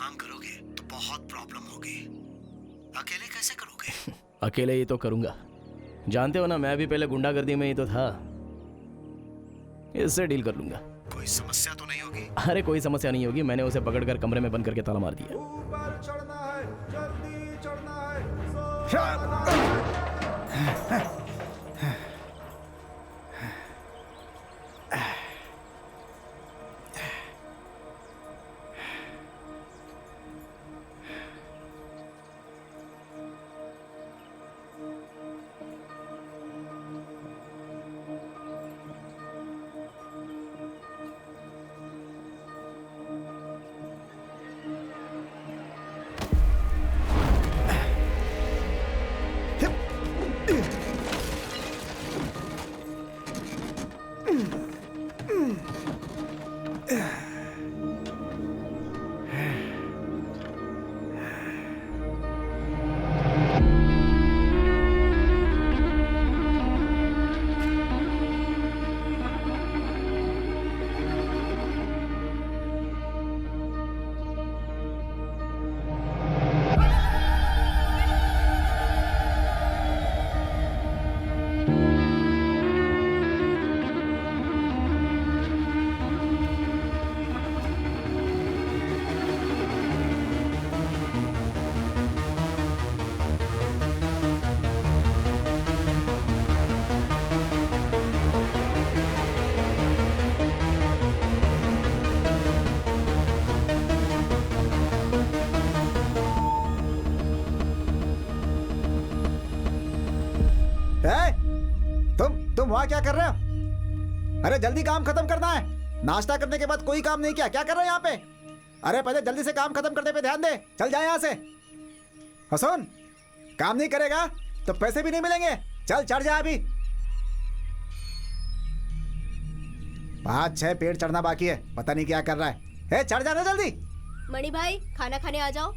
[SPEAKER 9] काम करोगे तो बहुत प्रॉब्लम होगी। अकेले कैसे करोगे?
[SPEAKER 1] अकेले ही तो करूंगा। जानते हो ना, मैं भी पहले गुंडागर्दी में ही तो था। इससे डील कर लूंगा।
[SPEAKER 9] कोई समस्या तो नहीं होगी?
[SPEAKER 1] अरे कोई समस्या नहीं होगी। मैंने उसे पकड़कर कमरे में बंद करके ताला मार दिया।
[SPEAKER 5] ऊपर चढ़ना है, जल्दी चढ़ना है।
[SPEAKER 7] तुम वहां क्या कर रहे हो? अरे जल्दी काम खत्म करना है। नाश्ता करने के बाद कोई काम नहीं किया, क्या कर रहे हो यहाँ पे? अरे पहले जल्दी से काम खत्म करने पे ध्यान दे। चल जाए यहाँ से। हसन, काम नहीं करेगा तो पैसे भी नहीं मिलेंगे। चल चढ़ जा अभी। 5-6 पेड़ चढ़ना बाकी है, पता नहीं क्या कर रहा है। चढ़ जाना जल्दी।
[SPEAKER 6] मणि भाई खाना खाने आ जाओ।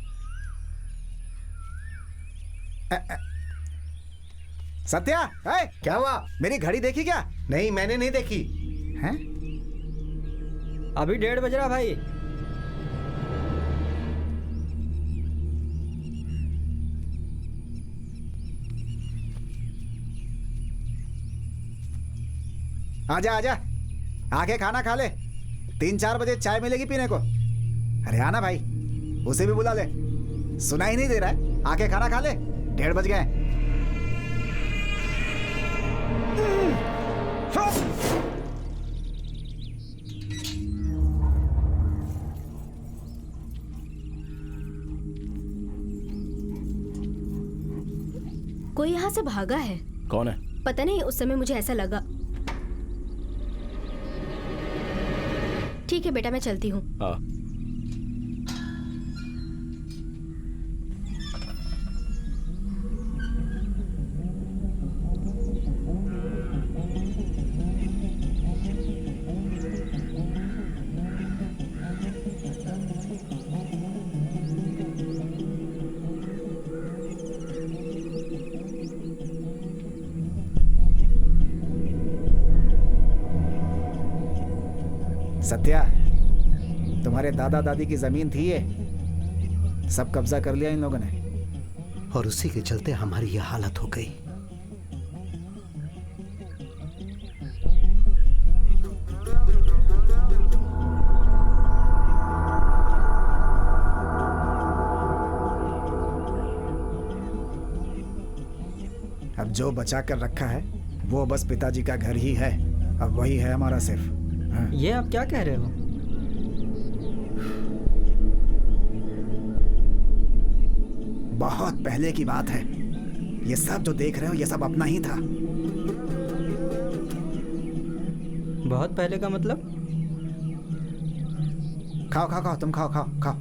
[SPEAKER 7] सत्या,
[SPEAKER 10] क्या हुआ?
[SPEAKER 7] मेरी घड़ी देखी क्या?
[SPEAKER 10] नहीं, मैंने नहीं देखी।
[SPEAKER 7] हैं?
[SPEAKER 8] अभी 1:30 बज रहा भाई।
[SPEAKER 7] आजा आजा, आके खाना खा ले। 3-4 बजे चाय मिलेगी पीने को। अरे आना भाई, उसे भी बुला ले। सुना ही नहीं दे रहा है? आके खाना खा ले, 1:30 बज गए।
[SPEAKER 6] कोई यहाँ से भागा है।
[SPEAKER 1] कौन है?
[SPEAKER 6] पता नहीं, उस समय मुझे ऐसा लगा। ठीक है बेटा, मैं चलती हूँ।
[SPEAKER 1] हाँ।
[SPEAKER 7] सत्या, तुम्हारे दादा दादी की जमीन थी ये, सब कब्जा कर लिया इन लोगों ने।
[SPEAKER 9] और उसी के चलते हमारी यह हालत हो गई।
[SPEAKER 7] अब जो बचा कर रखा है वो बस पिताजी का घर ही है। अब वही है हमारा सिर्फ। हाँ।
[SPEAKER 8] ये आप क्या कह रहे हो?
[SPEAKER 7] बहुत पहले की बात है। ये सब जो देख रहे हो ये सब अपना ही था।
[SPEAKER 8] बहुत पहले का मतलब?
[SPEAKER 7] खाओ खाओ खाओ, तुम खाओ खाओ खाओ।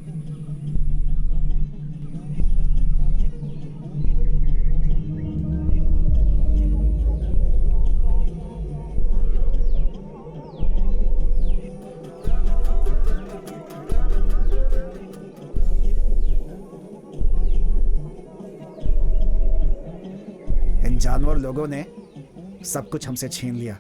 [SPEAKER 7] इन जानवर लोगों ने सब कुछ हमसे छीन लिया।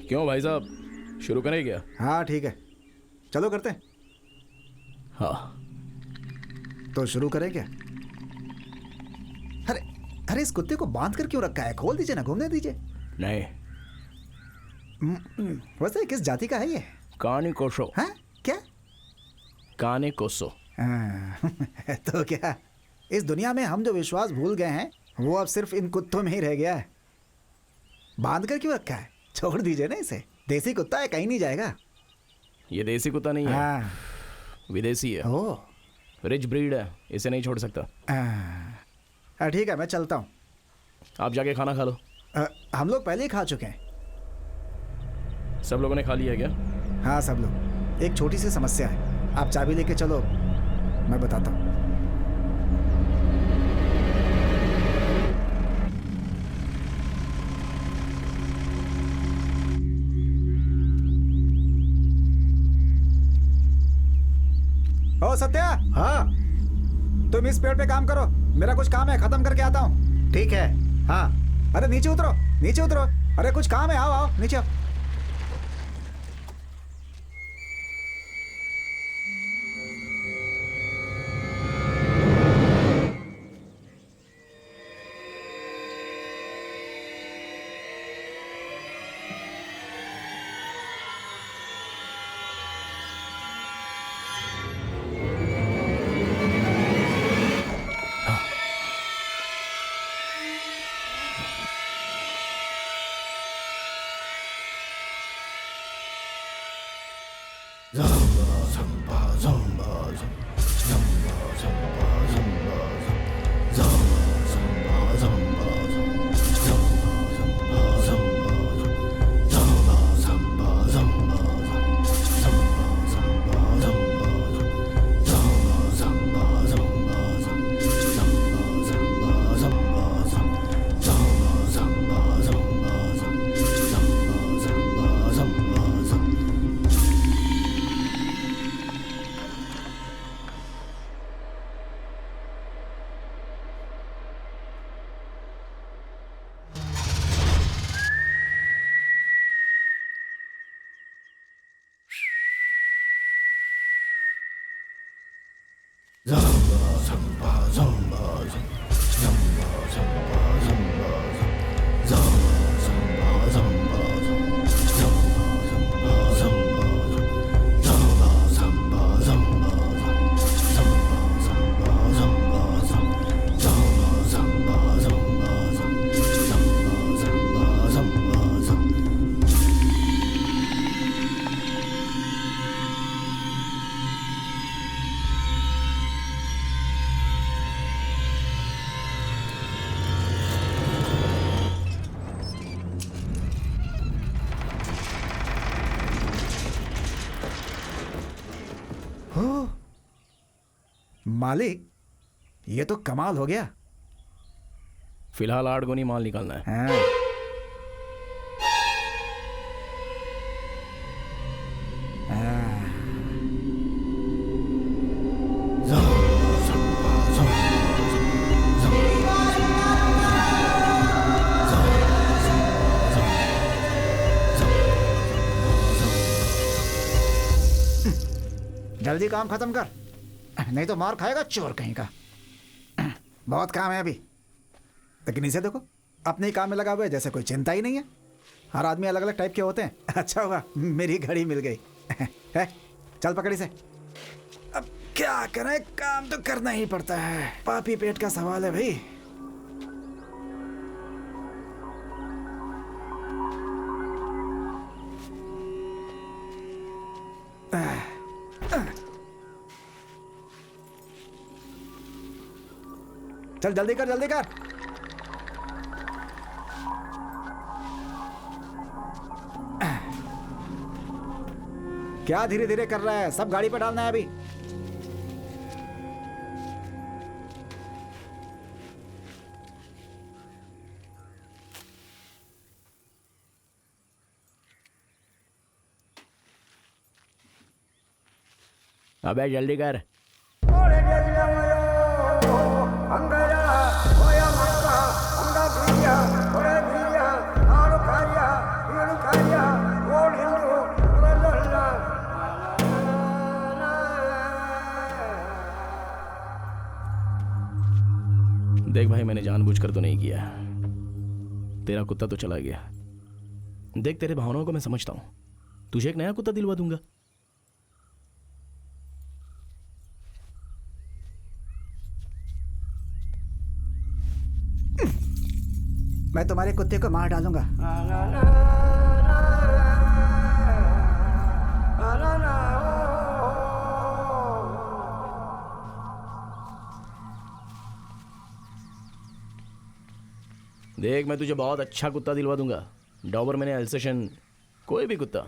[SPEAKER 1] क्यों भाई साहब, शुरू करें क्या?
[SPEAKER 7] हाँ ठीक है, चलो करते हैं।
[SPEAKER 1] हाँ
[SPEAKER 7] तो शुरू करें क्या? अरे अरे, इस कुत्ते को बांध कर क्यों रखा है? खोल दीजिए ना, घूमने दीजिए।
[SPEAKER 1] नहीं,
[SPEAKER 7] वैसे किस जाति का है ये?
[SPEAKER 1] कानी कोसो।
[SPEAKER 7] हाँ क्या?
[SPEAKER 1] काने कोसो।
[SPEAKER 7] तो क्या इस दुनिया में हम जो विश्वास भूल गए हैं वो अब सिर्फ इन कुत्तों में ही रह गया है? बांध कर क्यों रखा है? छोड़ दीजिए ना इसे, देसी कुत्ता है, कहीं नहीं जाएगा।
[SPEAKER 1] ये देसी कुत्ता नहीं है,
[SPEAKER 7] हाँ।
[SPEAKER 1] विदेशी है।
[SPEAKER 7] ओह,
[SPEAKER 1] रिच ब्रीड है, इसे नहीं छोड़ सकता।
[SPEAKER 7] ठीक है, मैं चलता हूँ।
[SPEAKER 1] आप जाके खाना खा लो।
[SPEAKER 7] हम लोग पहले ही खा चुके हैं।
[SPEAKER 1] सब लोगों ने खा लिया क्या?
[SPEAKER 7] हाँ सब लोग। एक छोटी सी समस्या है, आप चाबी लेके चलो, मैं बताता हूँ। ओ सत्या।
[SPEAKER 10] हाँ
[SPEAKER 7] तुम इस पेड़ पे काम करो, मेरा कुछ काम है, खत्म करके आता हूँ।
[SPEAKER 10] ठीक है। हाँ
[SPEAKER 7] अरे नीचे उतरो, नीचे उतरो। अरे कुछ काम है, आओ आओ नीचे आओ। मालिक, ये तो कमाल हो गया।
[SPEAKER 1] फिलहाल 8 गुनी माल निकालना है।
[SPEAKER 7] हाँ। जल्दी काम खत्म कर, नहीं तो मार खाएगा चोर कहीं का। बहुत काम है अभी, लेकिन इसे देखो, अपने ही काम में लगा हुआ है, जैसे कोई चिंता ही नहीं है। हर आदमी अलग अलग टाइप के होते हैं। अच्छा हुआ मेरी घड़ी मिल गई। है, चल पकड़ इसे। अब क्या करें, काम तो करना ही पड़ता है, पापी पेट का सवाल है भाई। चल जल्दी कर, जल्दी कर। क्या धीरे धीरे कर रहा है, सब गाड़ी पे डालना है अभी।
[SPEAKER 1] अबे जल्दी कर। जानबूझकर तो नहीं किया। तेरा कुत्ता तो चला गया। देख, तेरे भावनाओं को मैं समझता हूं। तुझे एक नया कुत्ता दिलवा दूंगा।
[SPEAKER 7] मैं तुम्हारे कुत्ते को मार डालूंगा।
[SPEAKER 1] देख, मैं तुझे बहुत अच्छा कुत्ता दिलवा दूंगा। डॉबरमैन या एल्सेशन, कोई भी कुत्ता,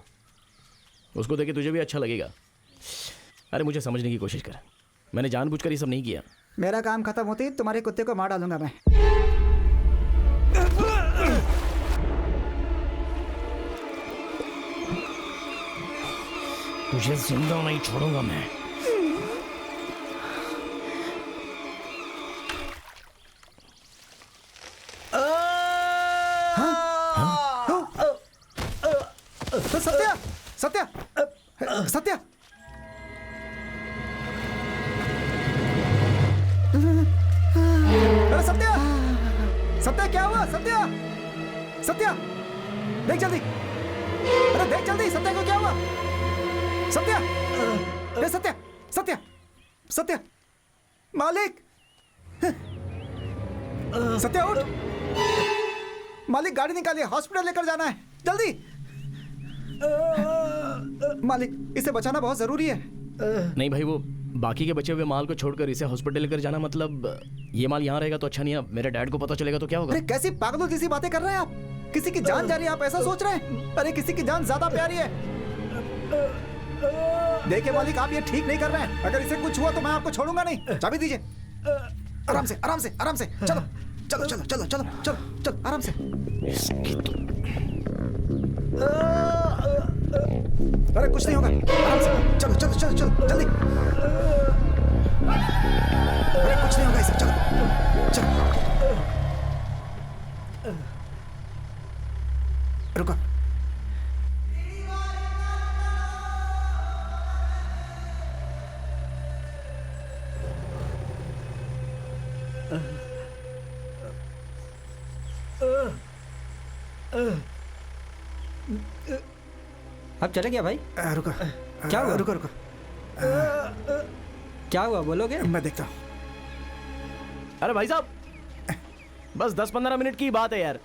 [SPEAKER 1] उसको देखे तुझे भी अच्छा लगेगा। अरे मुझे समझने की कोशिश कर, मैंने जानबूझकर ये सब नहीं किया।
[SPEAKER 7] मेरा काम खत्म होते ही तुम्हारे कुत्ते को मार डालूंगा मैं।
[SPEAKER 1] तुझे जिंदा नहीं छोड़ूंगा मैं।
[SPEAKER 7] सत्या, सत्या, सत्या, अरे सत्या, सत्या क्या हुआ? सत्या, सत्या, देख जल्दी। अरे देख जल्दी, सत्या को क्या हुआ? सत्या, अरे सत्या, सत्या, सत्या, मालिक, सत्या उठ। मालिक गाड़ी निकालिए, हॉस्पिटल लेकर जाना है, जल्दी। मालिक, इसे बचाना बहुत जरूरी है।
[SPEAKER 1] नहीं भाई, वो बाकी के बचे हुए माल को छोड़कर इसे हॉस्पिटल लेकर जाना, मतलब ये माल यहाँ रहेगा तो अच्छा नहीं है। मेरे डैड को पता चलेगा तो क्या होगा?
[SPEAKER 7] अरे कैसी पागलों जैसी बातें कर रहे हैं आप? किसी की जान जा रही है, आप ऐसा सोच रहे हैं? अरे किसी की जान ज्यादा प्यारी है। देखिए मालिक, आप ये ठीक नहीं कर रहे हैं। अगर इसे कुछ हुआ तो मैं आपको छोड़ूंगा नहीं। चाबी दीजिए। आराम से, आराम से, आराम से। चलो चलो चलो चलो चलो चलो चलो, आराम से। अरे कुछ नहीं होगा, आराम से। चलो चलो चलो चलो जल्दी। अरे कुछ नहीं होगा इसे, चलो चलो। रुको।
[SPEAKER 8] अब चले गया भाई?
[SPEAKER 7] रुको।
[SPEAKER 8] क्या हुआ?
[SPEAKER 7] रुको रुको।
[SPEAKER 8] क्या हुआ, बोलोगे?
[SPEAKER 7] मैं देखता हूँ।
[SPEAKER 1] अरे भाई साहब, बस 10-15 मिनट की बात है यार।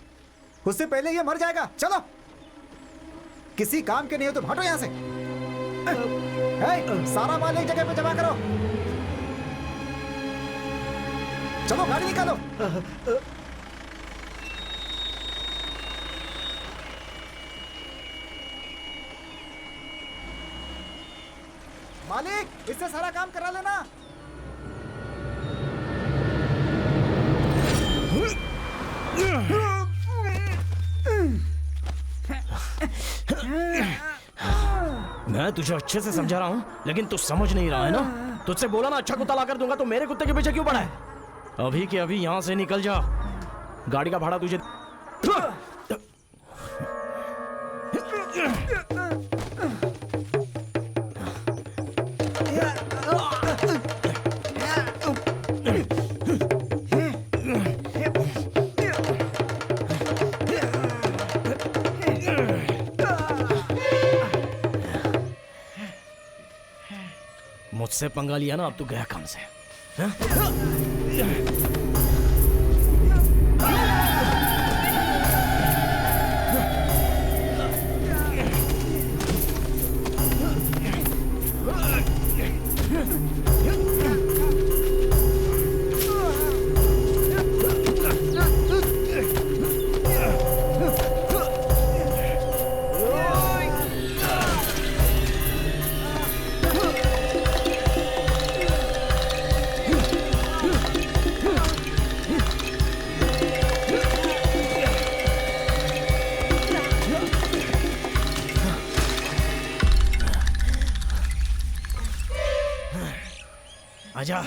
[SPEAKER 7] उससे पहले ये मर जाएगा। चलो, किसी काम के नहीं हो तो हटो यहाँ से। सारा माल एक जगह पे जमा करो। चलो गाड़ी निकालो। मालिक, इससे सारा काम करा लेना।
[SPEAKER 1] मैं तुझे अच्छे से समझा रहा हूं, लेकिन तू समझ नहीं रहा है ना। तुझसे बोला ना अच्छा कुत्ता ला कर दूंगा, तो मेरे कुत्ते के पीछे क्यों पड़ा है? अभी के अभी यहां से निकल जा। गाड़ी का भाड़ा तुझे। मुझसे पंगा लिया ना, अब तू गया काम से। आजा।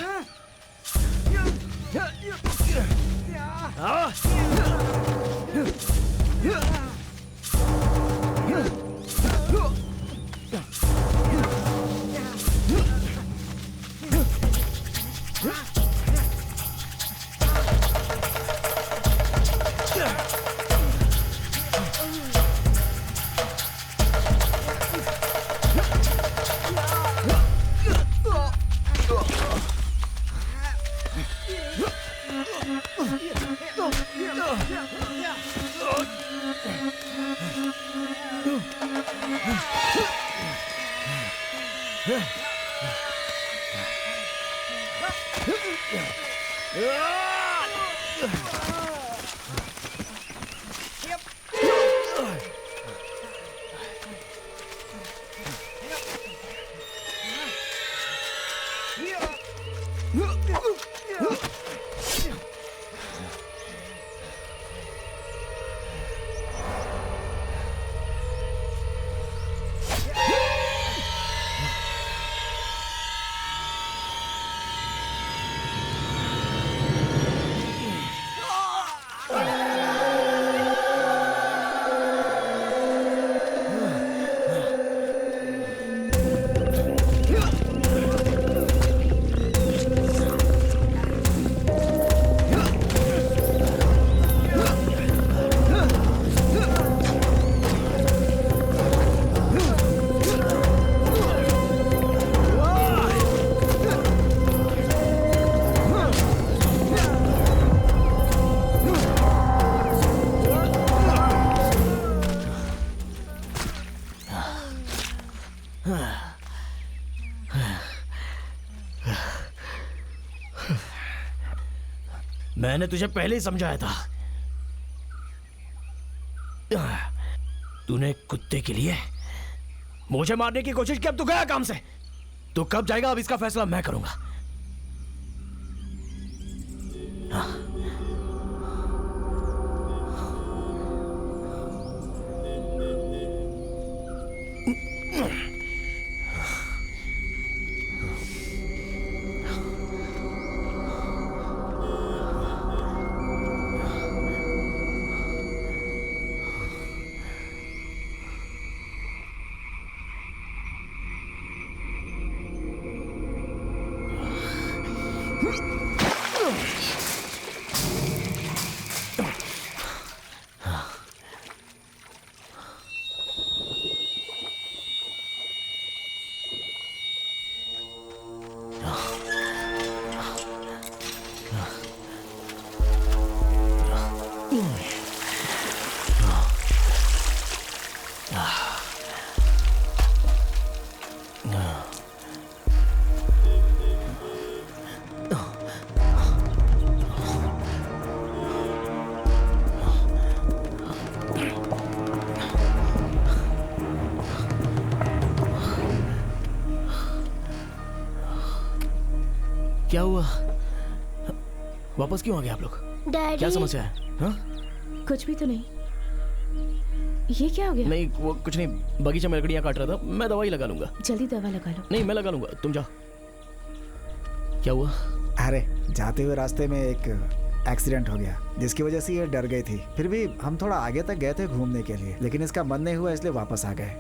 [SPEAKER 1] मैंने तुझे पहले ही समझाया था। तूने कुत्ते के लिए मुझे मारने की कोशिश की, अब तू गया काम से। तू कब जाएगा अब इसका फैसला मैं करूंगा। क्या हुआ? वापस क्यों आ गए आप लोग?
[SPEAKER 4] डैडी
[SPEAKER 1] क्या समस्या है? हाँ?
[SPEAKER 3] कुछ भी तो नहीं। ये क्या हो गया?
[SPEAKER 1] नहीं वो कुछ नहीं, बगीचे में लकड़ियां काट रहा था। मैं दवाई लगा लूंगा।
[SPEAKER 3] जल्दी दवा लगा लो।
[SPEAKER 1] नहीं मैं लगा लूंगा, तुम जाओ। क्या हुआ?
[SPEAKER 7] अरे जाते हुए रास्ते में एक एक्सीडेंट हो गया, जिसकी वजह से ये डर गई थी। फिर भी हम थोड़ा आगे तक गए थे घूमने के लिए, लेकिन इसका मन नहीं हुआ इसलिए वापस आ गए।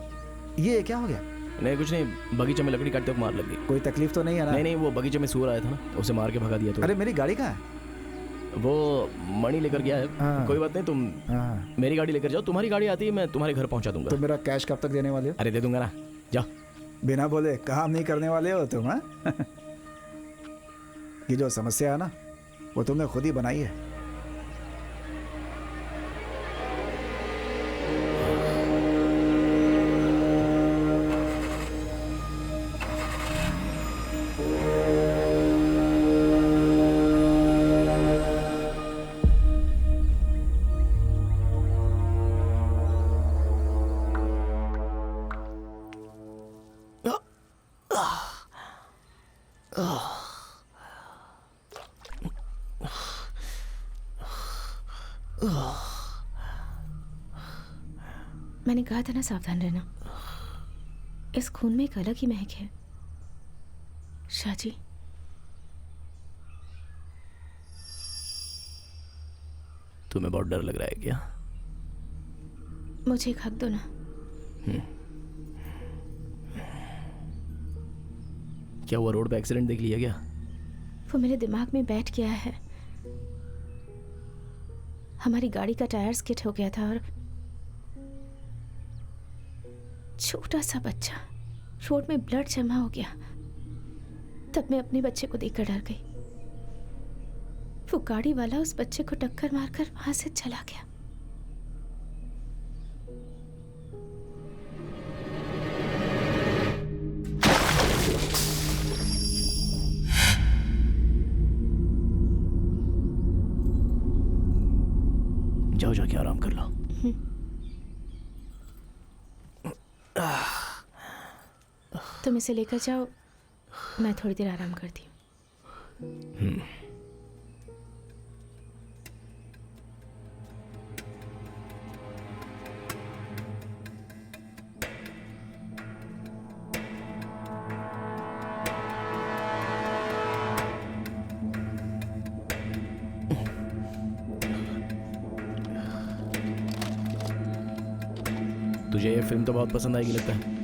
[SPEAKER 7] ये क्या हो गया?
[SPEAKER 1] नहीं कुछ नहीं, बगीचे में लकड़ी काटते वक्त मार लग गई।
[SPEAKER 7] कोई तकलीफ तो नहीं है ना?
[SPEAKER 1] नहीं नहीं, वो बगीचे में सूअर आया था ना, उसे मार के भगा दिया। तो
[SPEAKER 7] अरे मेरी गाड़ी कहाँ है?
[SPEAKER 1] वो मणि लेकर गया है।
[SPEAKER 7] हाँ।
[SPEAKER 1] कोई बात नहीं, तुम मेरी गाड़ी लेकर जाओ। तुम्हारी गाड़ी आती है, मैं तुम्हारे घर पहुंचा दूंगा।
[SPEAKER 7] तो मेरा कैश कब तक देने वाले हो?
[SPEAKER 1] अरे दे दूंगा ना, जाओ।
[SPEAKER 7] बिना बोले काम नहीं करने वाले हो तुम, हाँ? ये जो समस्या है ना, वो तुमने खुद ही बनाई है।
[SPEAKER 3] मैंने कहा था ना सावधान रहना। इस खून में एक अलग ही महक है। शाजी,
[SPEAKER 1] तुम्हें बहुत डर लग रहा है क्या?
[SPEAKER 3] मुझे एक हक दो ना।
[SPEAKER 1] क्या हुआ? रोड पे एक्सीडेंट देख लिया क्या?
[SPEAKER 3] वो मेरे दिमाग में बैठ गया है। हमारी गाड़ी का टायर स्किड हो गया था और छोटा सा बच्चा, रोड में ब्लड जमा हो गया। तब मैं अपने बच्चे को देखकर डर गई। वो गाड़ी वाला उस बच्चे को टक्कर मारकर वहां से चला गया।
[SPEAKER 1] जाओ जाके आराम कर लो।
[SPEAKER 3] तुम इसे लेकर जाओ, मैं थोड़ी देर आराम करती हूँ।
[SPEAKER 1] तुझे ये फिल्म तो बहुत पसंद आएगी लगता है।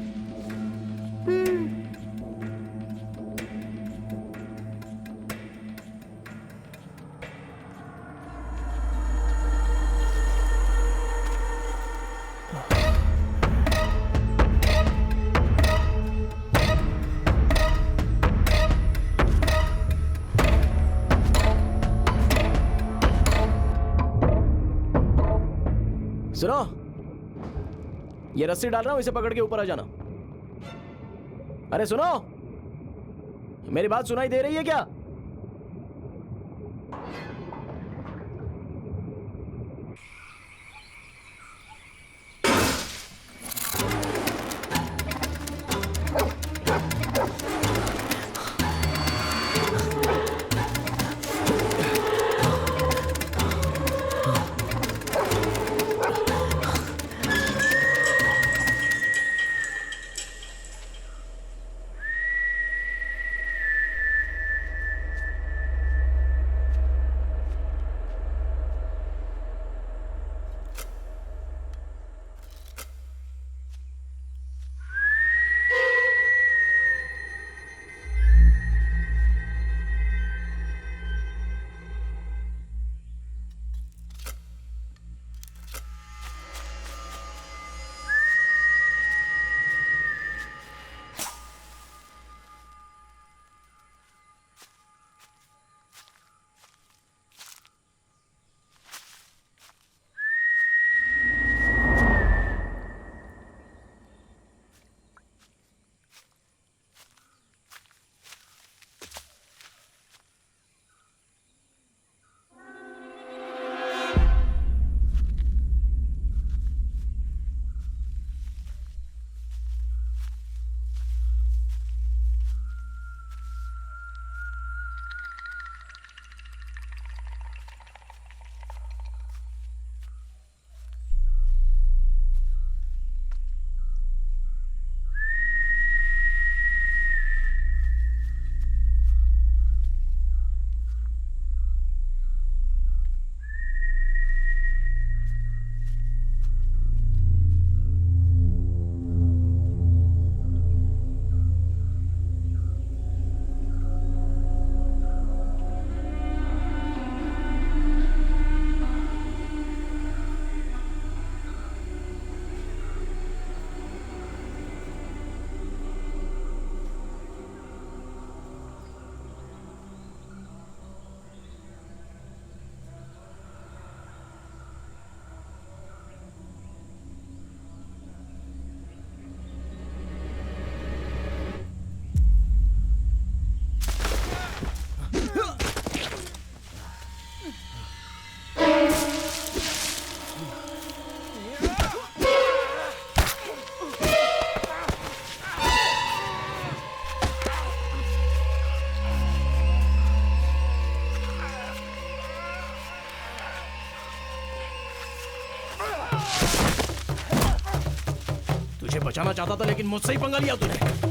[SPEAKER 1] सुनो, ये रस्सी डाल रहा हूं, इसे पकड़ के ऊपर आ जाना। अरे सुनो, मेरी बात सुनाई दे रही है क्या? तुझे बचाना चाहता था लेकिन मुझसे ही पंगा लिया तूने।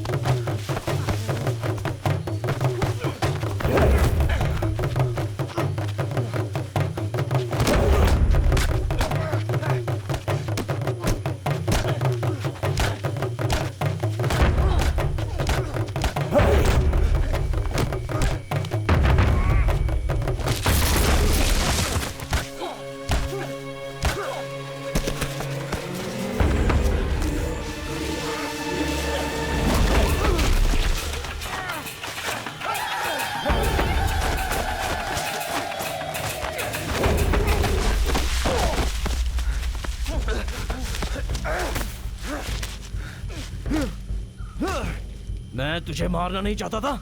[SPEAKER 1] मैं तुझे मारना नहीं चाहता था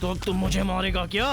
[SPEAKER 1] तो तुम मुझे मारेगा क्या?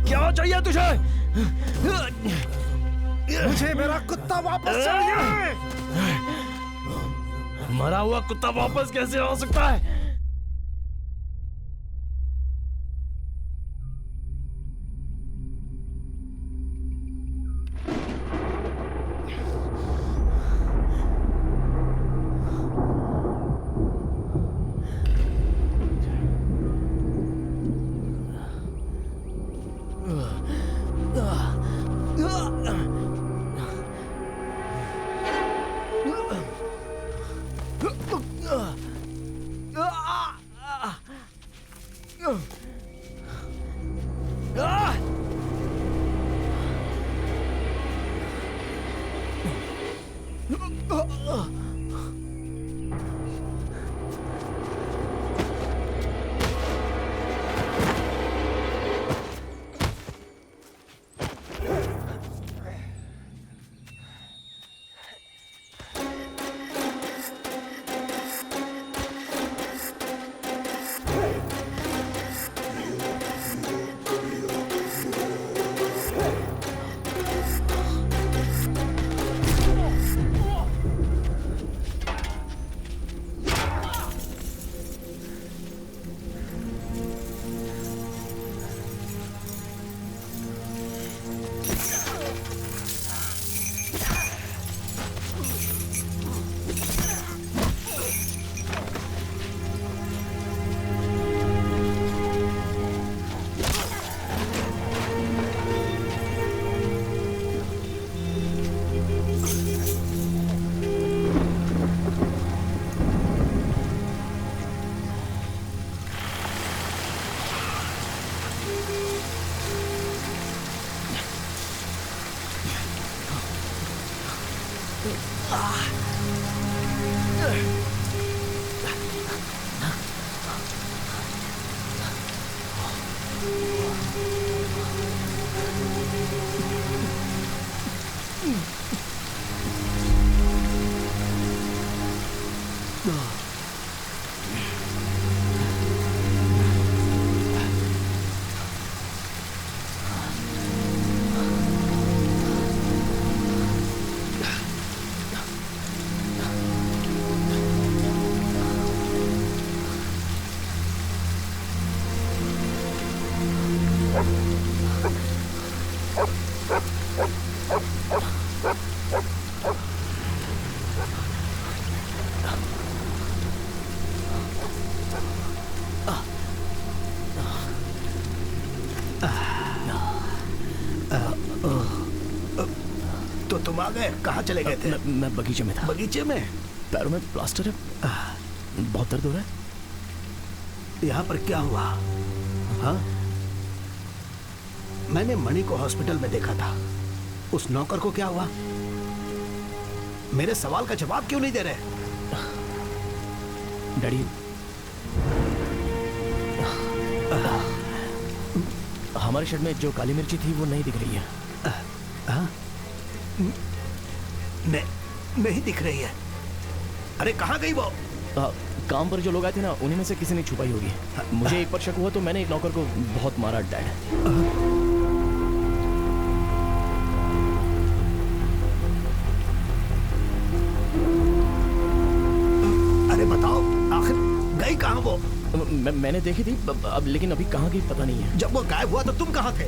[SPEAKER 1] क्या चाहिए तुझे?
[SPEAKER 9] मुझे मेरा कुत्ता वापस चाहिए।
[SPEAKER 1] मरा हुआ कुत्ता वापस कैसे आ सकता है?
[SPEAKER 9] आ गए। कहाँ चले गए थे?
[SPEAKER 1] मैं बगीचे में था।
[SPEAKER 9] बगीचे में?
[SPEAKER 1] पैरों में प्लास्टर है, बहुत दर्द हो रहा है।
[SPEAKER 9] यहाँ पर क्या हुआ? हाँ, मैंने मणि को हॉस्पिटल में देखा था। उस नौकर को क्या हुआ? मेरे सवाल का जवाब क्यों नहीं दे रहे?
[SPEAKER 1] डैडी, हमारे शेड में जो काली मिर्ची थी वो नहीं दिख रही है।
[SPEAKER 9] हाँ? नहीं दिख रही है। अरे कहाँ गई वो?
[SPEAKER 1] काम पर जो लोग आए थे ना, उन्हीं में से किसी ने छुपाई होगी। मुझे एक पर शक हुआ तो मैंने एक नौकर को बहुत मारा, डैड।
[SPEAKER 9] अरे बताओ, आखिर गई कहाँ वो?
[SPEAKER 1] मैंने देखी थी अब, लेकिन अभी कहाँ गई पता नहीं है।
[SPEAKER 9] जब वो गायब हुआ तो तुम कहाँ थे?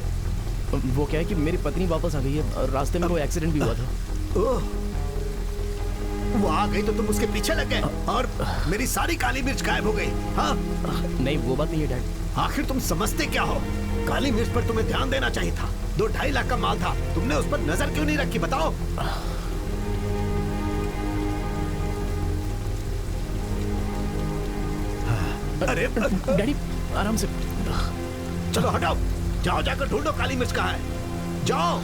[SPEAKER 1] वो क्या है कि मेरी पत्नी वापस आ गई है, रास्ते में कोई एक्सीडेंट भी हुआ था।
[SPEAKER 9] ओह, वो आ गई तो तुम उसके पीछे लग गए और मेरी सारी काली मिर्च गायब हो गई। हाँ?
[SPEAKER 1] नहीं, वो बात नहीं है डैड।
[SPEAKER 9] आखिर तुम समझते क्या हो? काली मिर्च पर तुम्हें ध्यान देना चाहिए था। 2-2.5 लाख का माल था, तुमने उस पर नजर क्यों नहीं रखी? बताओ। अरे
[SPEAKER 1] डैडी, आराम से।
[SPEAKER 9] चलो हटाओ, जाओ जाकर ढूंढो काली मिर्च कहाँ है। जाओ।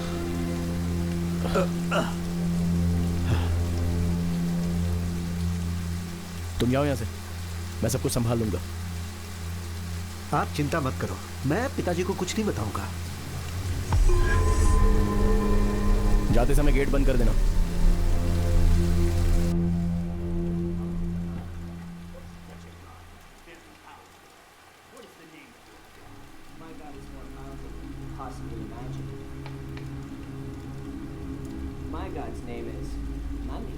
[SPEAKER 1] तुम जाओ यहाँ से, मैं सब कुछ संभाल लूंगा।
[SPEAKER 9] आप चिंता मत करो, मैं पिताजी को कुछ नहीं बताऊंगा।
[SPEAKER 1] जाते समय गेट बंद कर देना।
[SPEAKER 11] My God's name is money.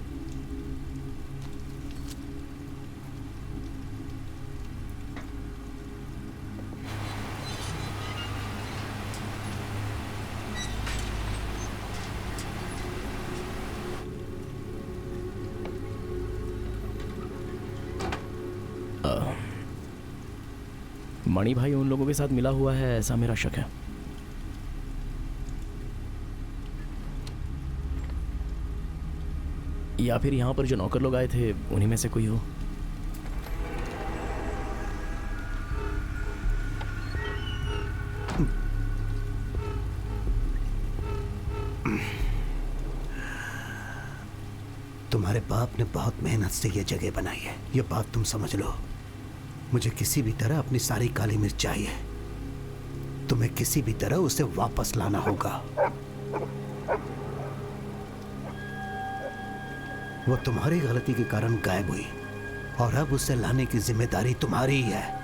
[SPEAKER 1] मणि भाई उन लोगों के साथ मिला हुआ है, ऐसा मेरा शक है। या फिर यहाँ पर जो नौकर लोग आए थे उन्हीं में से कोई हो।
[SPEAKER 9] तुम्हारे बाप ने बहुत मेहनत से ये जगह बनाई है, ये बात तुम समझ लो। मुझे किसी भी तरह अपनी सारी काली मिर्च चाहिए। तुम्हें किसी भी तरह उसे वापस लाना होगा। वो तुम्हारी गलती के कारण गायब हुई और अब उसे लाने की जिम्मेदारी तुम्हारी ही है।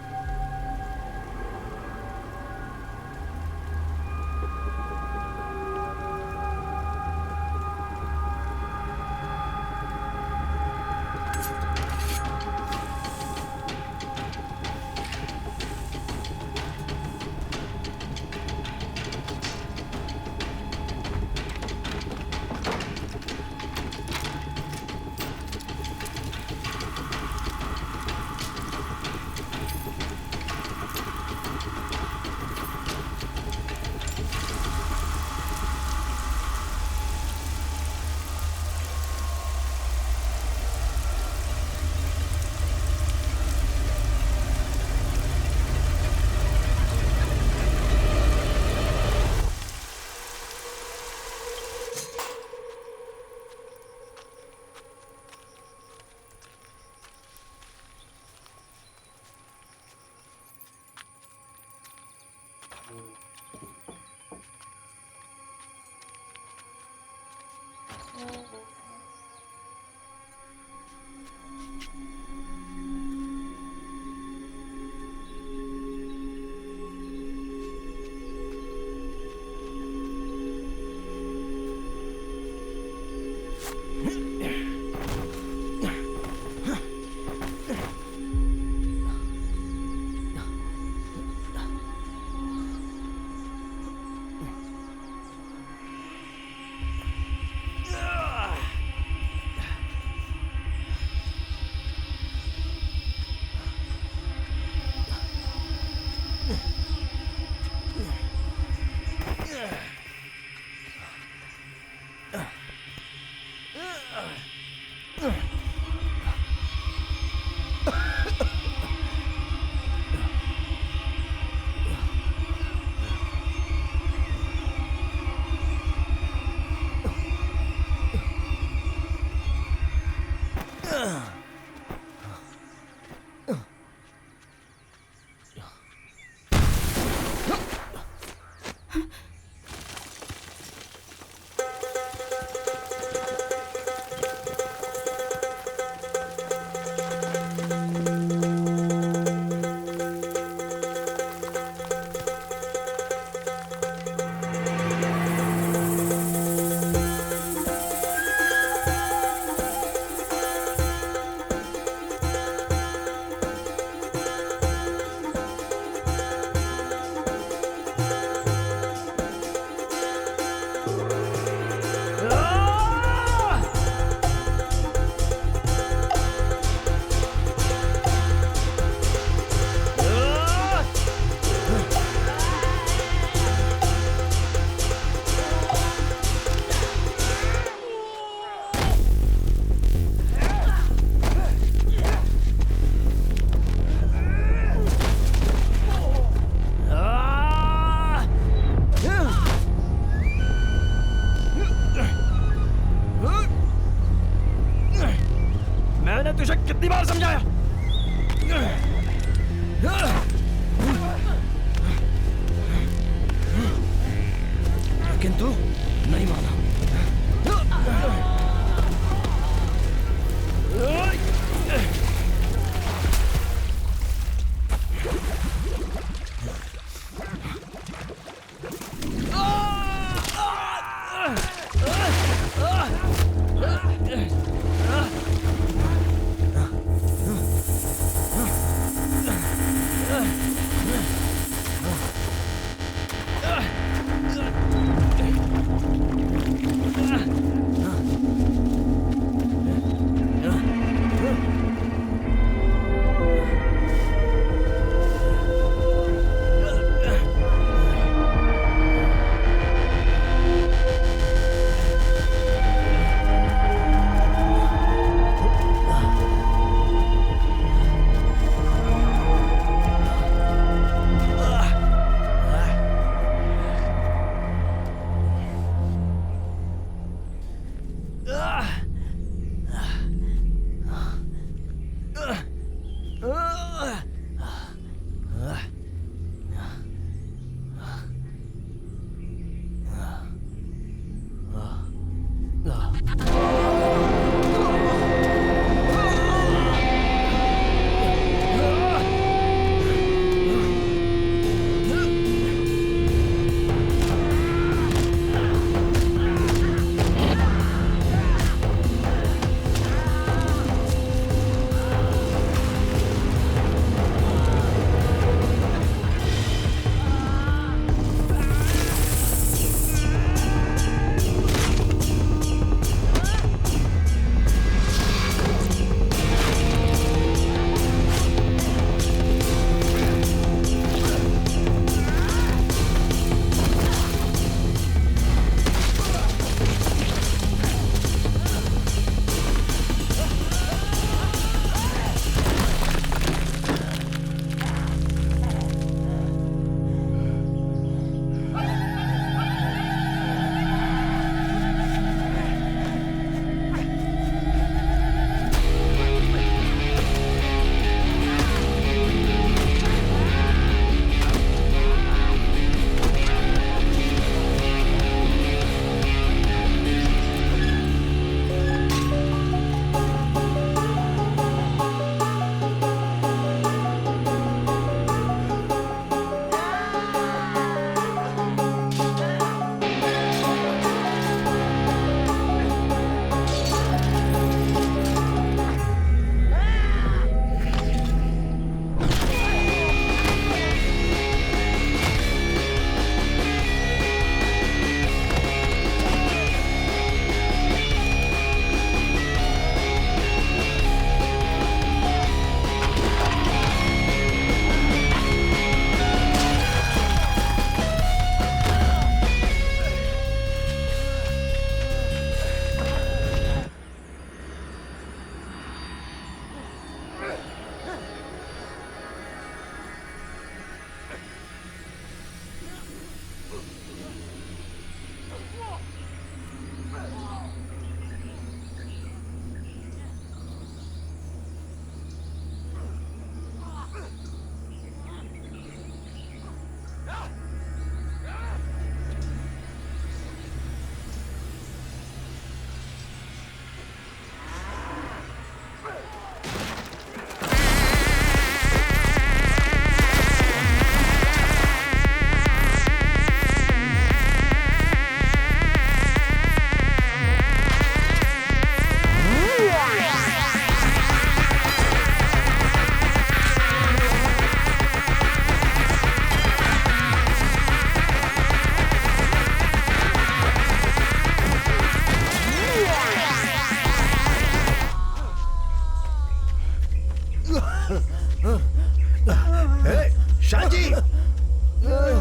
[SPEAKER 9] शाहजी,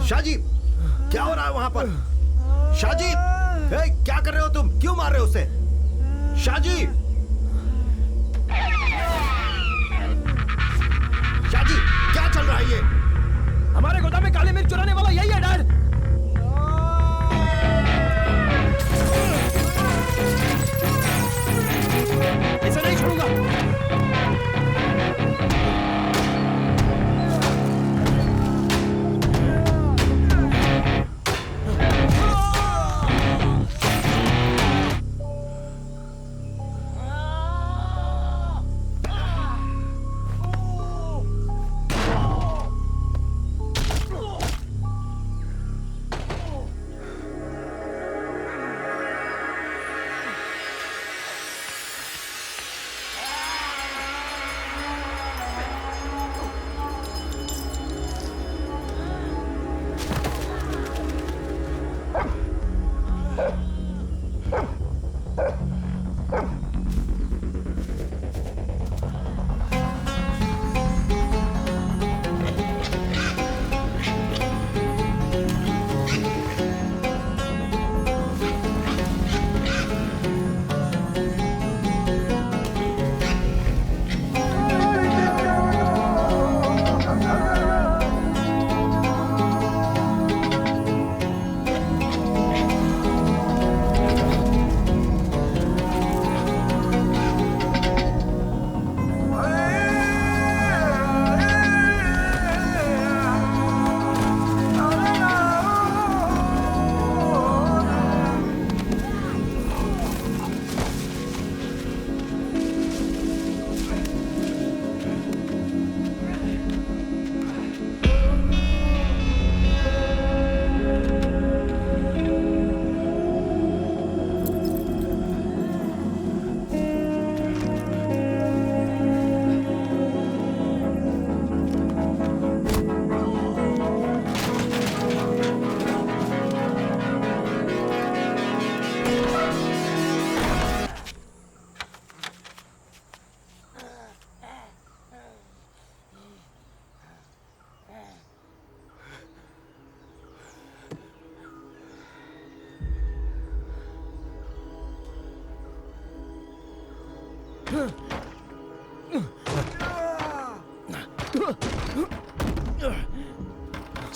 [SPEAKER 9] शाहजी, क्या हो रहा है वहां पर? शाहजी, क्या कर रहे हो तुम? क्यों मार रहे हो उसे? शाहजी, शाहजी, क्या चल रहा है ये?
[SPEAKER 1] हमारे गोदाम में काली मिर्च चुराने वाला यही है डैड। इसे नहीं छोड़ूंगा।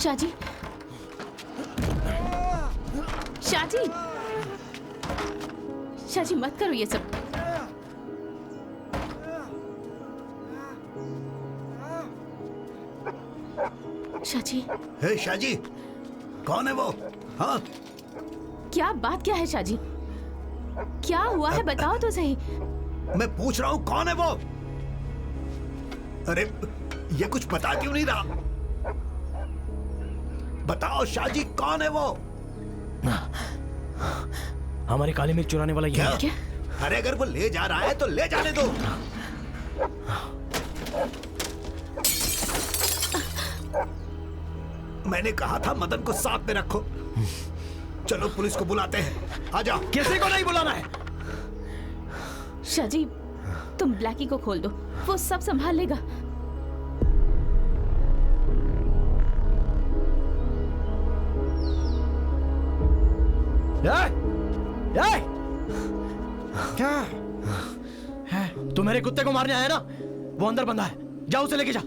[SPEAKER 3] शाहजी, शाहजी, शाहजी मत करो ये सब। शाहजी,
[SPEAKER 9] हे शाहजी, कौन है वो? हाँ,
[SPEAKER 3] क्या बात क्या है शाहजी? क्या हुआ है बताओ तो सही।
[SPEAKER 9] मैं पूछ रहा हूँ कौन है वो? अरे ये कुछ बता क्यों नहीं रहा? बताओ शाहजी, कौन है वो?
[SPEAKER 1] हमारी काली मिर्च चुराने वाला यही है।
[SPEAKER 3] क्या?
[SPEAKER 9] अरे अगर वो ले जा रहा है तो ले जाने दो। मैंने कहा था मदन को साथ में रखो। चलो पुलिस को बुलाते हैं, आ जाओ।
[SPEAKER 1] किसी को नहीं बुलाना है।
[SPEAKER 3] शाहजी, तुम ब्लैकी को खोल दो, वो सब संभाल लेगा।
[SPEAKER 1] क्या? तू मेरे कुत्ते को मारने आया ना? वो अंदर बंदा है, जाओ उसे लेके जा।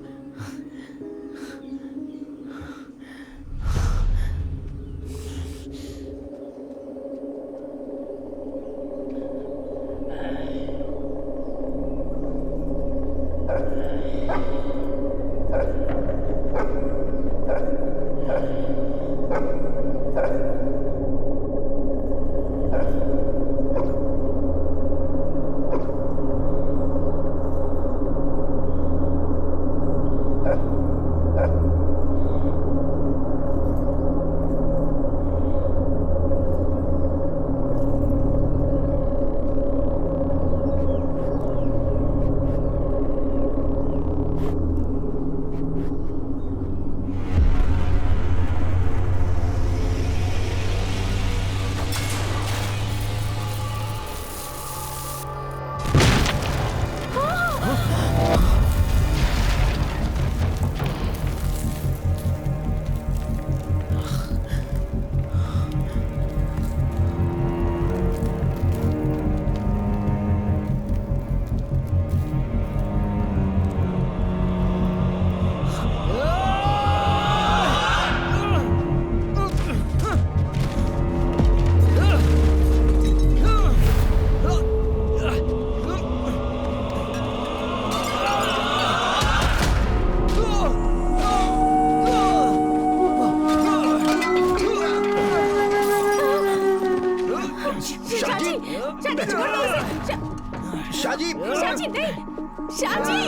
[SPEAKER 3] शाजी!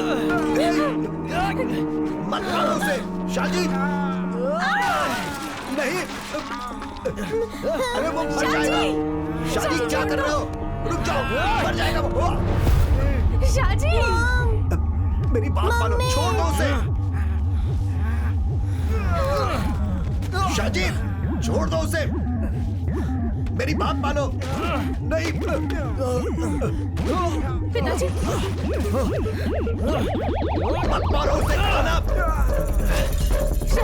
[SPEAKER 9] मत मारो उसे, शाजी! नहीं! अरे वो मर जाएगा! शाजी क्या कर रहे हो? रुक जाओ, मर जाएगा वो!
[SPEAKER 3] शाजी!
[SPEAKER 9] मेरी बात मानो, छोड़ दो उसे! शाजी, छोड़ दो उसे! मेरी बात मानो! नहीं!
[SPEAKER 3] पिताजी!
[SPEAKER 9] मत मारो उसे, खाना!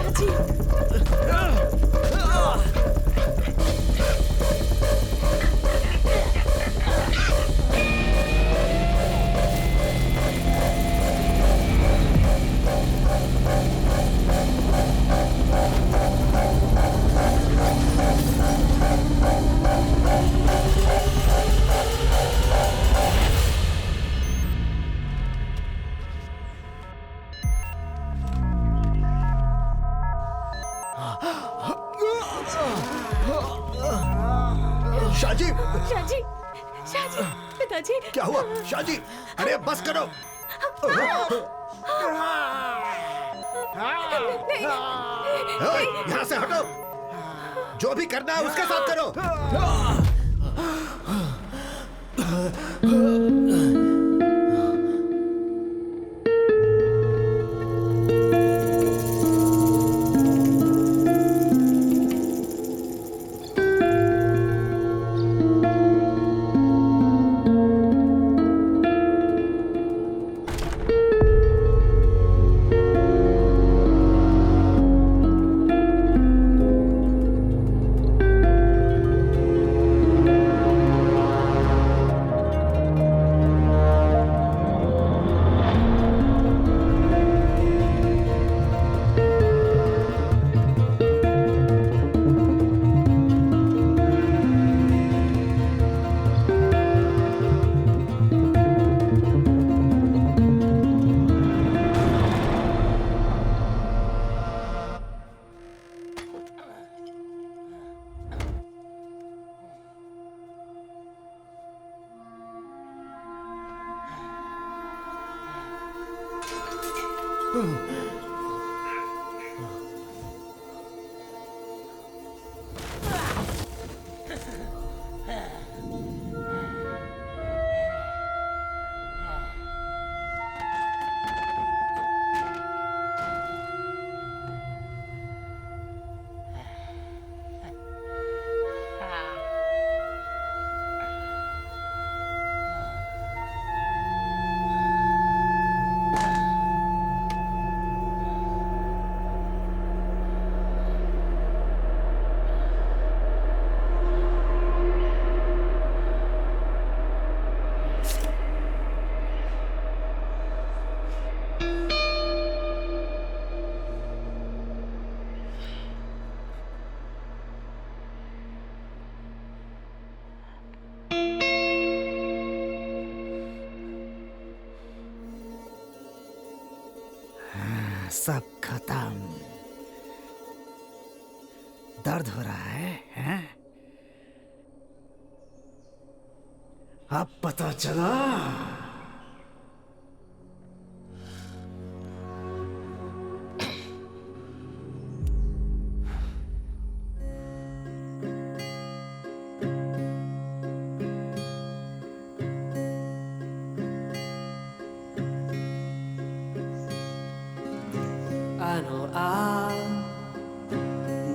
[SPEAKER 3] शाजी!
[SPEAKER 9] शाजी!
[SPEAKER 3] शाजी! शाजी! पिताजी!
[SPEAKER 9] क्या हुआ? शाजी! अरे बस करो! यहाँ से हटो! जो भी करना है उसके साथ करो!
[SPEAKER 10] सब खत्म। दर्द हो रहा है, हैं? अब पता चला।
[SPEAKER 11] I know I'll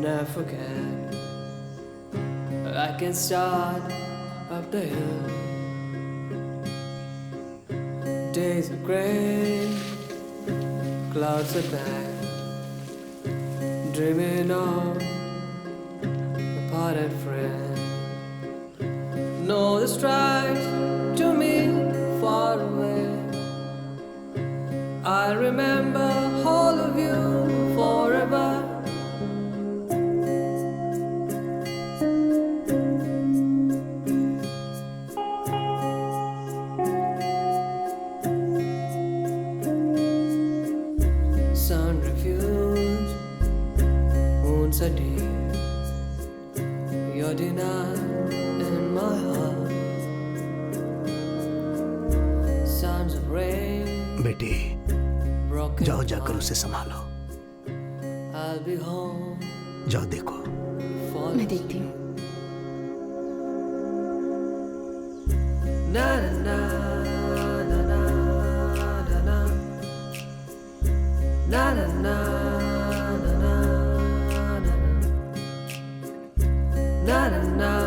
[SPEAKER 11] never forget. I can start up the hill. Days are gray, clouds are black, dreaming of a parted friend. Know the stripes to me far away. I'll remember all of you forever. Sun refused, moons are deep. You're denied in my heart. Sounds of rain.
[SPEAKER 9] बेटी
[SPEAKER 11] broken
[SPEAKER 9] जाओ जाकर उसे संभालो
[SPEAKER 11] I'll be home
[SPEAKER 9] जाओ देखो
[SPEAKER 11] for
[SPEAKER 3] मैं देखती हूँ।
[SPEAKER 11] na na na na na na na na na na na na na na